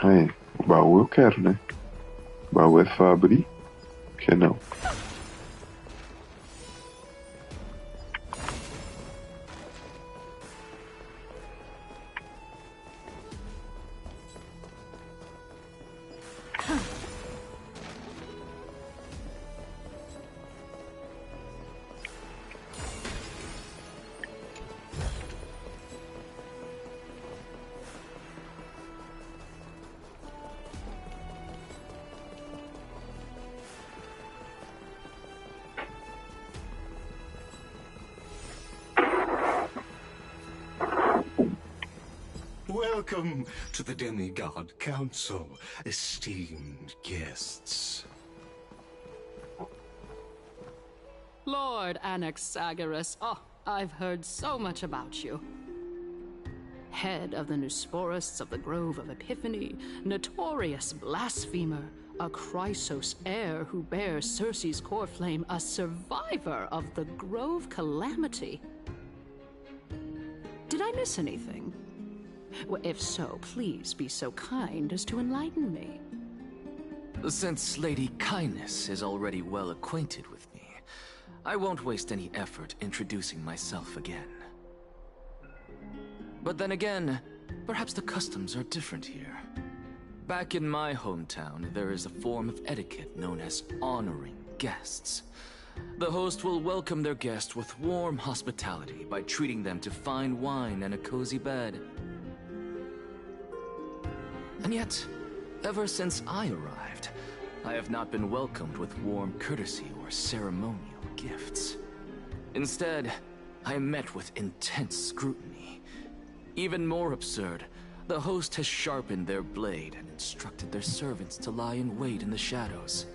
É, o baú eu quero, né? O baú é só abrir, que não. Welcome to the Demigod Council, esteemed guests. Lord Anaxagoras, oh, I've heard so much about you. Head of the Nusporists of the Grove of Epiphany, notorious blasphemer, a Chrysos heir who bears Circe's core flame, a survivor of the Grove calamity. Did I miss anything? Well, if so, please be so kind as to enlighten me. Since Lady Kindness is already well acquainted with me, I won't waste any effort introducing myself again. But then again, perhaps the customs are different here. Back in my hometown, there is a form of etiquette known as honoring guests. The host will welcome their guest with warm hospitality by treating them to fine wine and a cozy bed. And yet, ever since I arrived, I have not been welcomed with warm courtesy or ceremonial gifts. Instead, I am met with intense scrutiny. Even more absurd, the host has sharpened their blade and instructed their servants to lie in wait in the shadows.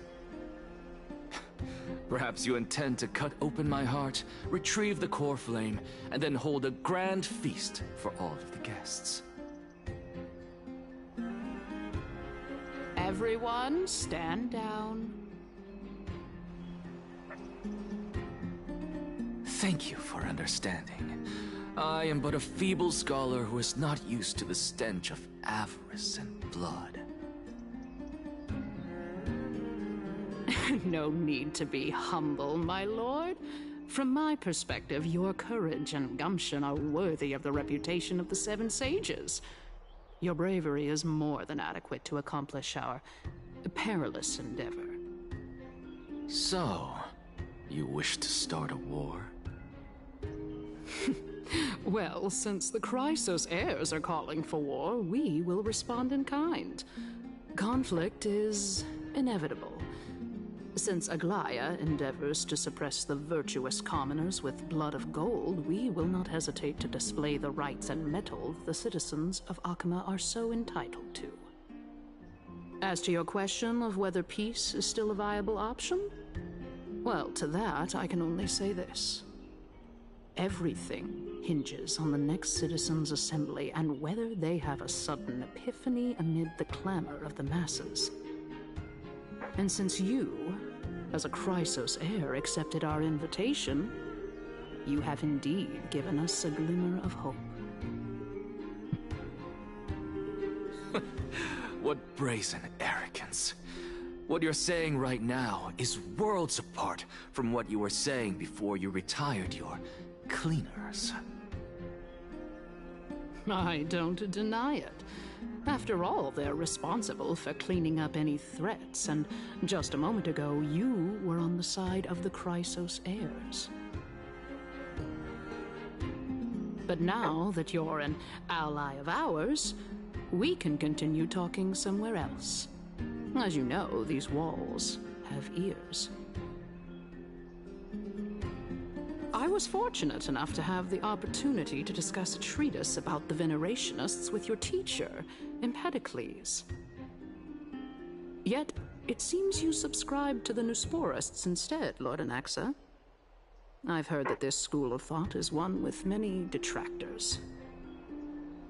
Perhaps you intend to cut open my heart, retrieve the core flame, and then hold a grand feast for all of the guests. Everyone, stand down. Thank you for understanding. I am but a feeble scholar who is not used to the stench of avarice and blood. No need to be humble, my lord. From my perspective, your courage and gumption are worthy of the reputation of the Seven Sages. Your bravery is more than adequate to accomplish our perilous endeavor. So, you wish to start a war? Well, since the Chrysos heirs are calling for war, we will respond in kind. Conflict is inevitable. Since Aglaya endeavors to suppress the virtuous commoners with blood of gold, we will not hesitate to display the rights and mettle the citizens of Akama are so entitled to. As to your question of whether peace is still a viable option, well, to that I can only say this. Everything hinges on the next citizens' assembly and whether they have a sudden epiphany amid the clamor of the masses. And since you, as a Chrysos heir, accepted our invitation, you have indeed given us a glimmer of hope. What brazen arrogance. What you're saying right now is worlds apart from what you were saying before you retired your cleaners. I don't deny it. After all, they're responsible for cleaning up any threats, and just a moment ago, you were on the side of the Chrysos heirs. But now that you're an ally of ours, we can continue talking somewhere else. As you know, these walls have ears. I was fortunate enough to have the opportunity to discuss a treatise about the Venerationists with your teacher, Empedocles. Yet, it seems you subscribe to the Nusporists instead, Lord Anaxa. I've heard that this school of thought is one with many detractors.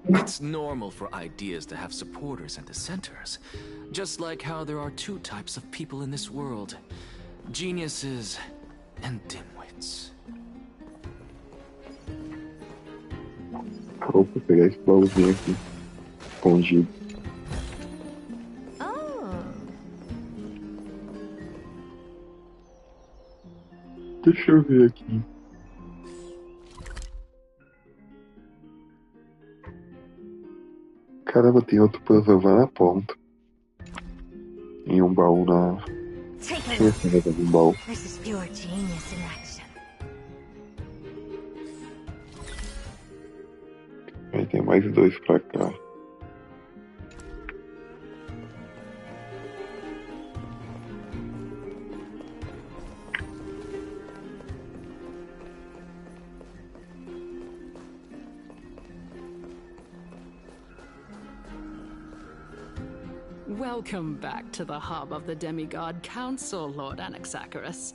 It's normal for ideas to have supporters and dissenters. Just like how there are two types of people in this world. Geniuses and dimwits. Vou pegar esse baúzinho aqui. Escondido. Deixa eu ver aqui. Caramba, tem outro puzzle lá na ponta. Em um baú na... Um baú. This is pure genius in action. Aí tem mais 2 pra cá. Welcome back to the hub of the Demigod Council, Lord Anaxagoras.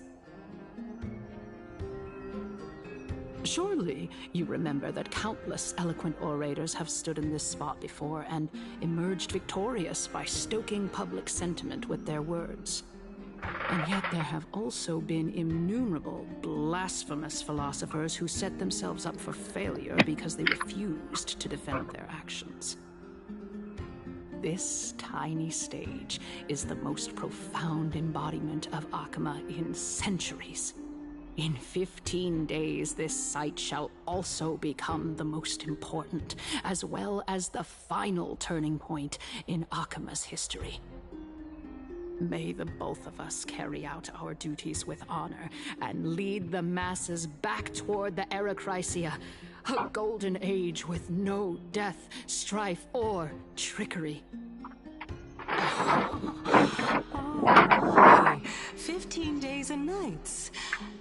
Surely you remember that countless eloquent orators have stood in this spot before and emerged victorious by stoking public sentiment with their words. And yet there have also been innumerable blasphemous philosophers who set themselves up for failure because they refused to defend their actions. This tiny stage is the most profound embodiment of Akama in centuries. In 15 days, this site shall also become the most important, as well as the final turning point in Akama's history. May the both of us carry out our duties with honor and lead the masses back toward the Erechrysia, a golden age with no death, strife, or trickery. Oh, 15 days and nights.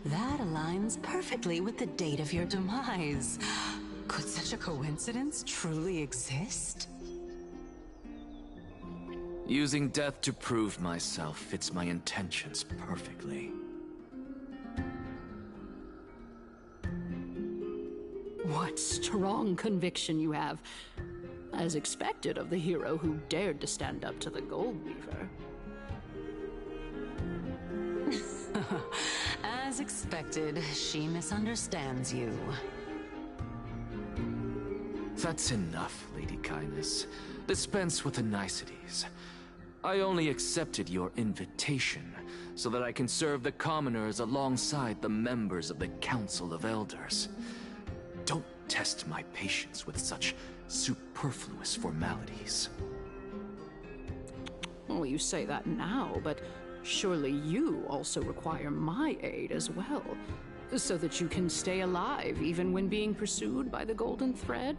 That aligns perfectly with the date of your demise. Could such a coincidence truly exist? Using death to prove myself fits my intentions perfectly. What strong conviction you have. As expected of the hero who dared to stand up to the Gold Weaver. As expected, she misunderstands you. That's enough, Lady Kindness. Dispense with the niceties. I only accepted your invitation so that I can serve the commoners alongside the members of the Council of Elders. Don't test my patience with such superfluous formalities. Well, you say that now, but surely you also require my aid as well, so that you can stay alive even when being pursued by the Golden Thread?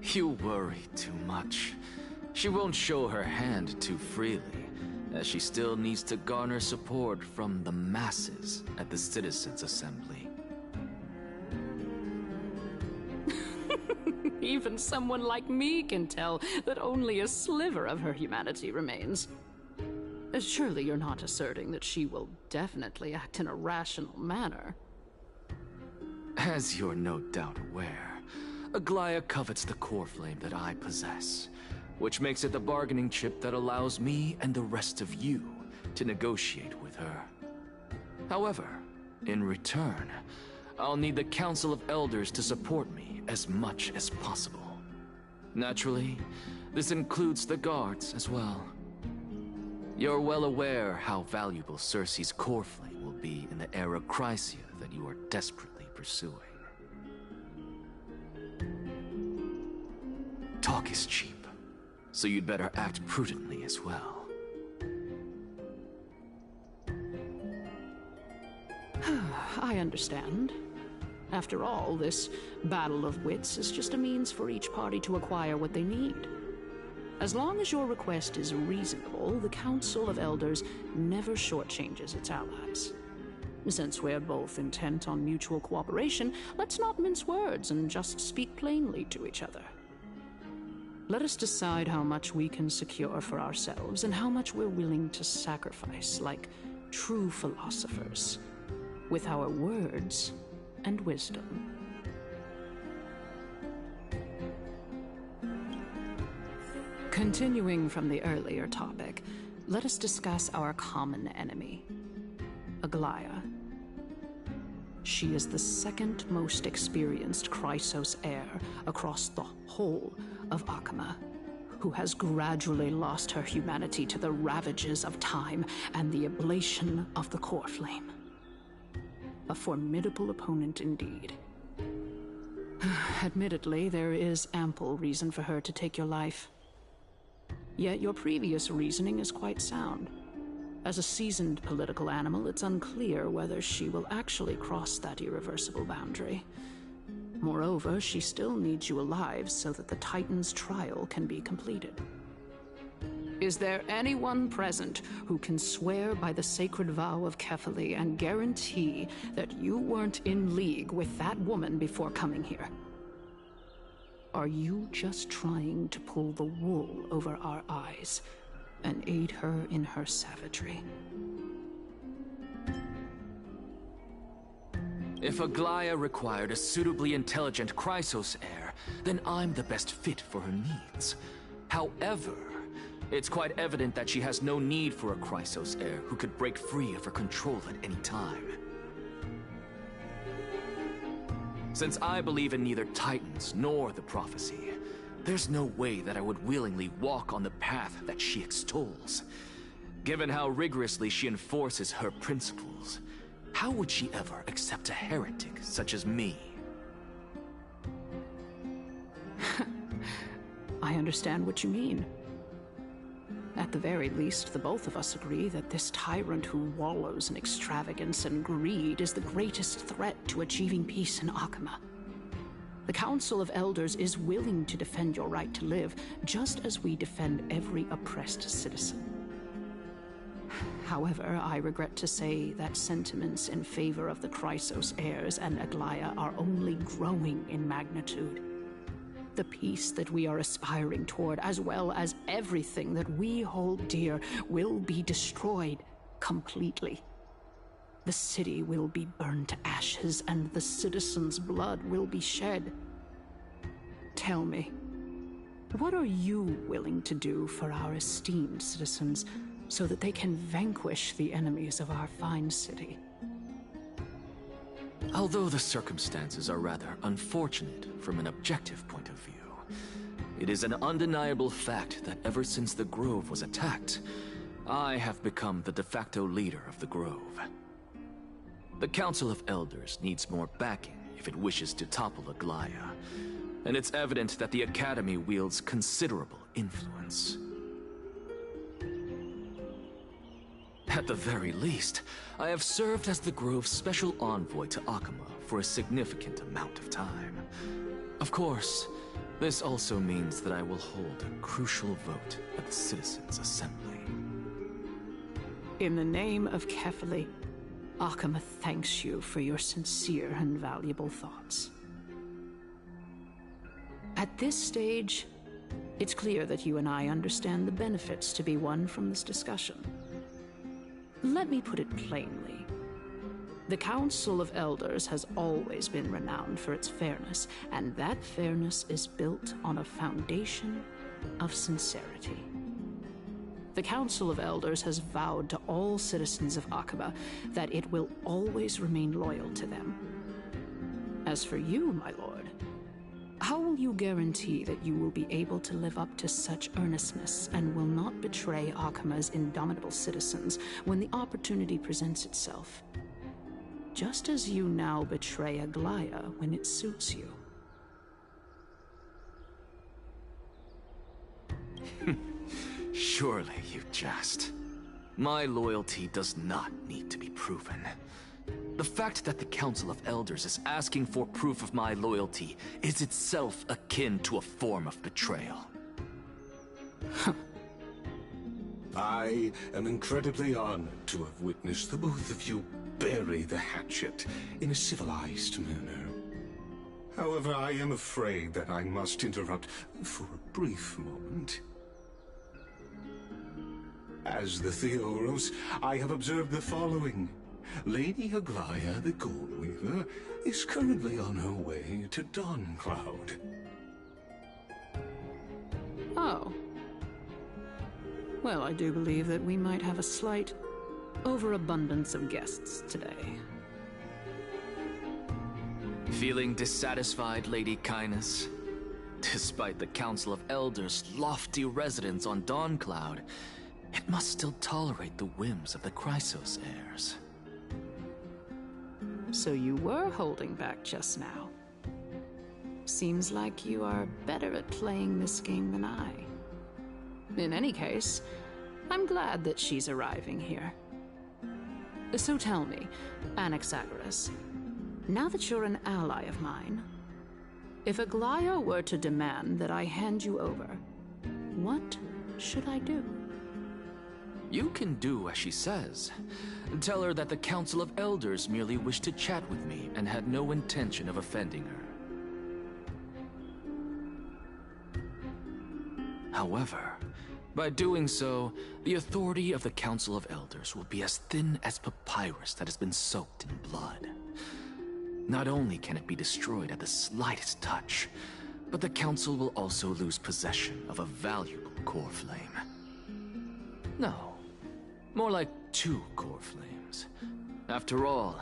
You worry too much. She won't show her hand too freely, as she still needs to garner support from the masses at the Citizens' Assembly. Even someone like me can tell that only a sliver of her humanity remains. Surely you're not asserting that she will definitely act in a rational manner. As you're no doubt aware, Aglaya covets the core flame that I possess, which makes it the bargaining chip that allows me and the rest of you to negotiate with her. However, in return, I'll need the Council of Elders to support me as much as possible. Naturally, this includes the guards as well. You're well aware how valuable Circe's core flame will be in the Erechrysia that you are desperately pursuing. Talk is cheap, so you'd better act prudently as well. I understand. After all, this battle of wits is just a means for each party to acquire what they need. As long as your request is reasonable, the Council of Elders never shortchanges its allies. Since we're both intent on mutual cooperation, let's not mince words and just speak plainly to each other. Let us decide how much we can secure for ourselves and how much we're willing to sacrifice, like true philosophers, with our words and wisdom. Continuing from the earlier topic, let us discuss our common enemy, Aglaia. She is the second most experienced Chrysos heir across the whole of Akama, who has gradually lost her humanity to the ravages of time and the ablation of the core flame. A formidable opponent indeed. Admittedly, there is ample reason for her to take your life. Yet your previous reasoning is quite sound. As a seasoned political animal, it's unclear whether she will actually cross that irreversible boundary. Moreover, she still needs you alive so that the Titan's trial can be completed. Is there anyone present who can swear by the sacred vow of Kefali and guarantee that you weren't in league with that woman before coming here? Are you just trying to pull the wool over our eyes and aid her in her savagery? If Aglaia required a suitably intelligent Chrysos heir, then I'm the best fit for her needs. However, it's quite evident that she has no need for a Chrysos heir who could break free of her control at any time. Since I believe in neither Titans nor the prophecy, there's no way that I would willingly walk on the path that she extols. Given how rigorously she enforces her principles, how would she ever accept a heretic such as me? I understand what you mean. At the very least, the both of us agree that this tyrant who wallows in extravagance and greed is the greatest threat to achieving peace in Akama. The Council of Elders is willing to defend your right to live, just as we defend every oppressed citizen. However, I regret to say that sentiments in favor of the Chrysos heirs and Aglaia are only growing in magnitude. The peace that we are aspiring toward, as well as everything that we hold dear, will be destroyed completely. The city will be burned to ashes, and the citizens' blood will be shed. Tell me, what are you willing to do for our esteemed citizens so that they can vanquish the enemies of our fine city? Although the circumstances are rather unfortunate from an objective point of view, it is an undeniable fact that ever since the Grove was attacked, I have become the de facto leader of the Grove. The Council of Elders needs more backing if it wishes to topple Aglaia, and it's evident that the Academy wields considerable influence. At the very least, I have served as the Grove's special envoy to Akama for a significant amount of time. Of course, this also means that I will hold a crucial vote at the Citizens' Assembly. In the name of Kefali, Akama thanks you for your sincere and valuable thoughts. At this stage, it's clear that you and I understand the benefits to be won from this discussion. Let me put it plainly. The Council of Elders has always been renowned for its fairness, and that fairness is built on a foundation of sincerity. The Council of Elders has vowed to all citizens of Akaba that it will always remain loyal to them. As for you, my lord, how will you guarantee that you will be able to live up to such earnestness and will not betray Akama's indomitable citizens when the opportunity presents itself? Just as you now betray Aglaia when it suits you. Surely you jest. My loyalty does not need to be proven. The fact that the Council of Elders is asking for proof of my loyalty is itself akin to a form of betrayal. I am incredibly honored to have witnessed the both of you bury the hatchet in a civilized manner. However, I am afraid that I must interrupt for a brief moment. As the Theoros, I have observed the following. Lady Aglaya, the Goldweaver, is currently on her way to Dawncloud. Oh. Well, I do believe that we might have a slight overabundance of guests today. Feeling dissatisfied, Lady Kindness? Despite the Council of Elders' lofty residence on Dawncloud, it must still tolerate the whims of the Chrysos heirs. So you were holding back just now. Seems like you are better at playing this game than I. In any case, I'm glad that she's arriving here. So tell me, Anaxagoras, now that you're an ally of mine, if Aglaya were to demand that I hand you over, what should I do? You can do as she says. Tell her that the Council of Elders merely wished to chat with me and had no intention of offending her. However, by doing so, the authority of the Council of Elders will be as thin as papyrus that has been soaked in blood. Not only can it be destroyed at the slightest touch, but the Council will also lose possession of a valuable core flame. No, more like 2 core flames. After all,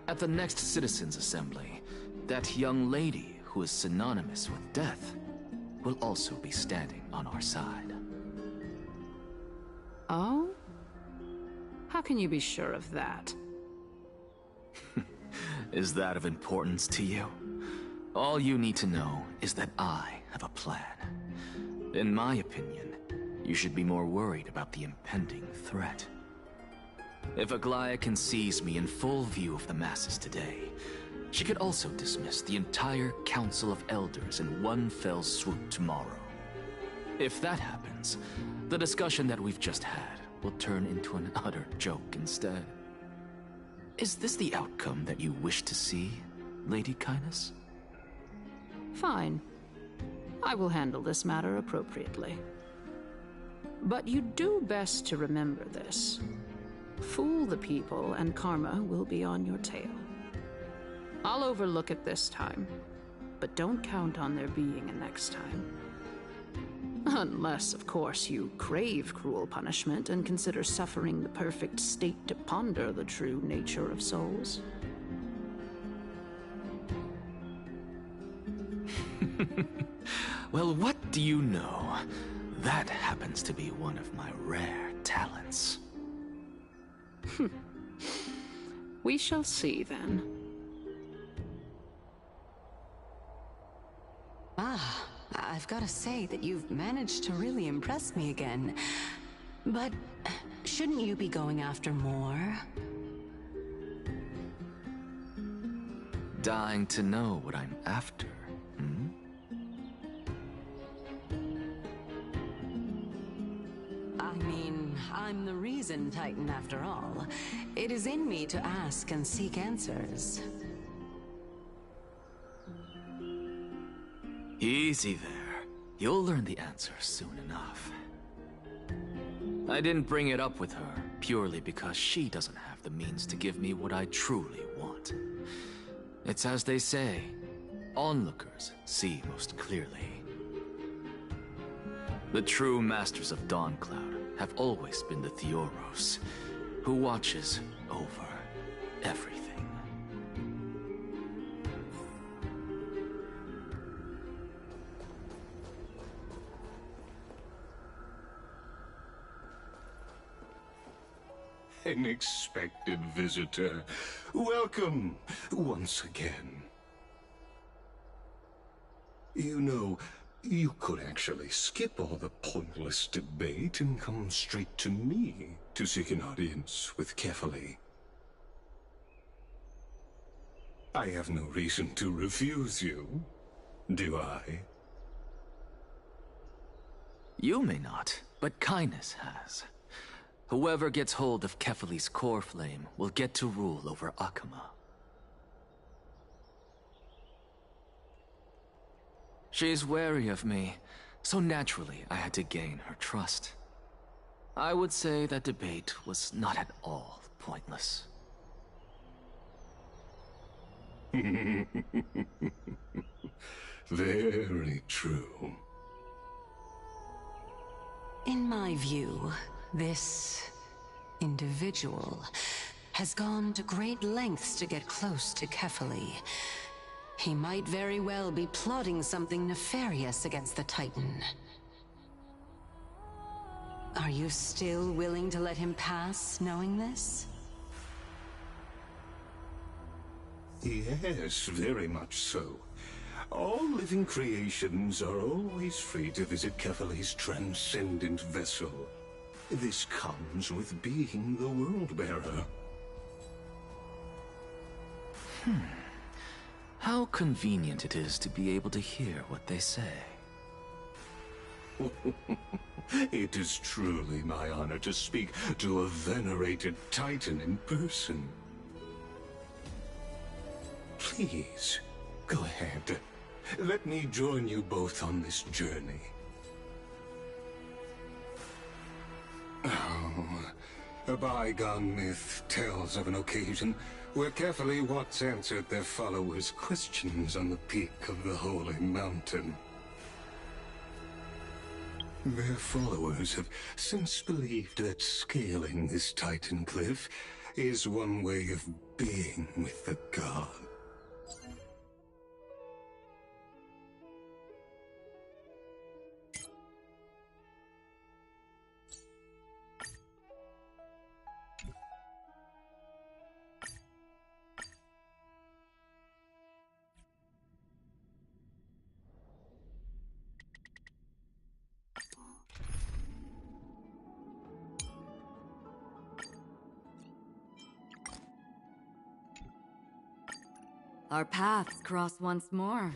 at the next Citizens' Assembly, that young lady who is synonymous with death will also be standing on our side. Oh? How can you be sure of that? Is that of importance to you? All you need to know is that I have a plan. In my opinion, you should be more worried about the impending threat. If Aglaya can seize me in full view of the masses today, she could also dismiss the entire Council of Elders in one fell swoop tomorrow. If that happens, the discussion that we've just had will turn into an utter joke instead. Is this the outcome that you wish to see, Lady Kindness? Fine. I will handle this matter appropriately. But you do best to remember this. Fool the people and karma will be on your tail. I'll overlook it this time, but don't count on there being a next time. Unless, of course, you crave cruel punishment and consider suffering the perfect state to ponder the true nature of souls. Well, what do you know? That happens to be one of my rare talents. We shall see, then. Ah, I've got to say that you've managed to really impress me again. But shouldn't you be going after more? Dying to know what I'm after, hmm? I mean, I'm the reason Titan after all. It is in me to ask and seek answers. Easy there. You'll learn the answer soon enough. I didn't bring it up with her purely because she doesn't have the means to give me what I truly want. It's as they say, onlookers see most clearly. The true masters of Dawncloud have always been the Theoros, who watches over everything. Unexpected visitor. Welcome once again. You know, you could actually skip all the pointless debate and come straight to me to seek an audience with Kefali. I have no reason to refuse you, do I? You may not, but Kindness has. Whoever gets hold of Kefali's core flame will get to rule over Akama. She's wary of me, so naturally I had to gain her trust. I would say that debate was not at all pointless. Very true. In my view, this individual has gone to great lengths to get close to Kefali. He might very well be plotting something nefarious against the Titan. Are you still willing to let him pass, knowing this? Yes, very much so. All living creations are always free to visit Kefali's transcendent vessel. This comes with being the World-Bearer. How convenient it is to be able to hear what they say. It is truly my honor to speak to a venerated Titan in person. Please, go ahead. Let me join you both on this journey. Oh, a bygone myth tells of an occasion where Kefali once answered their followers' questions on the peak of the Holy Mountain. Their followers have since believed that scaling this Titan cliff is one way of being with the god. Our paths cross once more.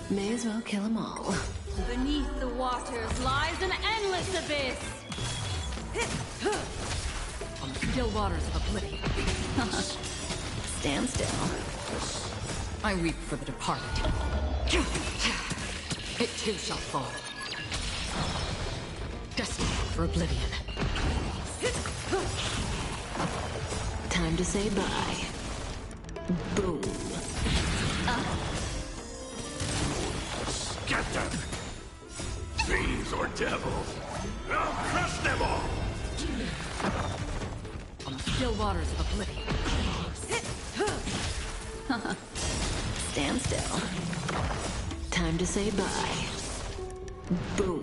May as well kill them all. Beneath the waters lies an endless abyss! On the still waters of oblivion. Stand still. I weep for the departed. It too shall fall. Destined for oblivion. Time to say bye. Boom. Get them! Fiends or devils! I'll crush them all! On the still waters of oblivion. Stand still. Time to say bye. Boom.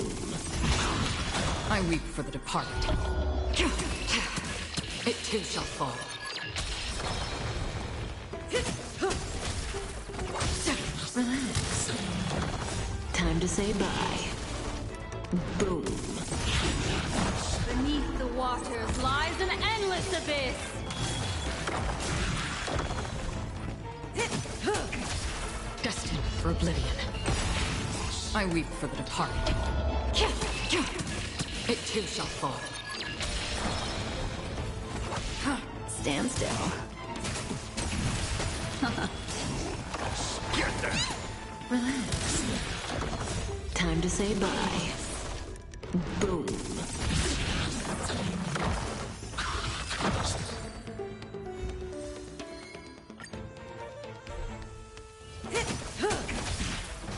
I weep for the departed. It too shall fall. Relax. Time to say bye. Boom. Beneath the waters lies an endless abyss! Destined for oblivion. I weep for the departed. It too shall fall. Stand still. Get them! Relax. Time to say bye. Boom.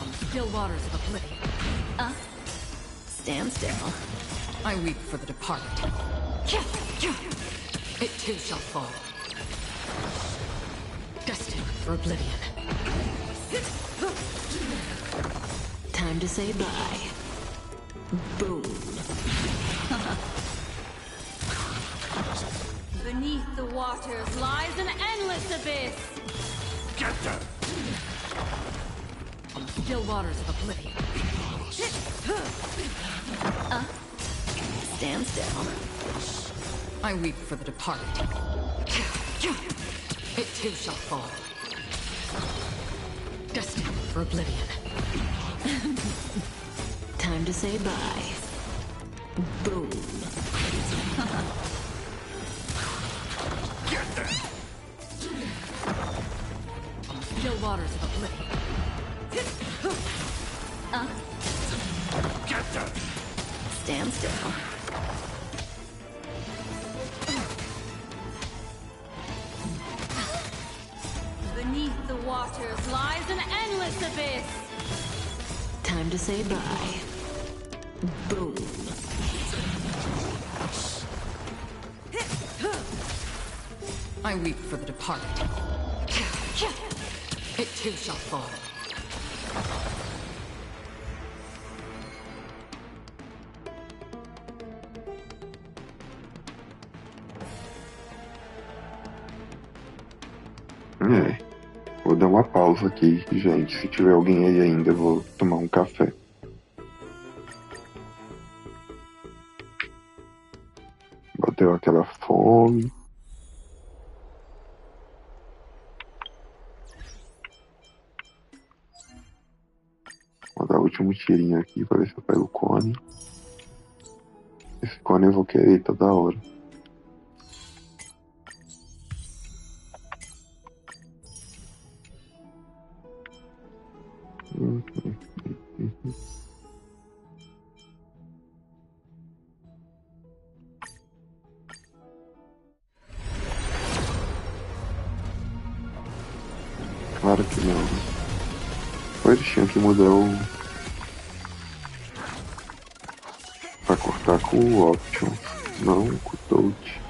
On the still waters of oblivion. Stand still. I weep for the departed. It too shall fall. Destined for oblivion. Time to say bye. Boom. Beneath the waters lies an endless abyss! Get them! On the still waters of oblivion. Stand still. I weep for the departed. It too shall fall. Destined for oblivion. Time to say bye. Boom. Get them! waters of oblivion. Get them! Stand still. Beneath the waters lies an endless abyss. Time to say bye. Boom. I weep for the departed. It too shall fall. Vou dar uma pausa aqui, gente. Se tiver alguém aí ainda, eu vou tomar um café. Bateu aquela fome. Vou dar o último tirinho aqui pra ver se eu pego o cone. Esse cone eu vou querer toda hora. Claro que não. Eles tinham que mudar o... pra cortar com o option, não com o touch.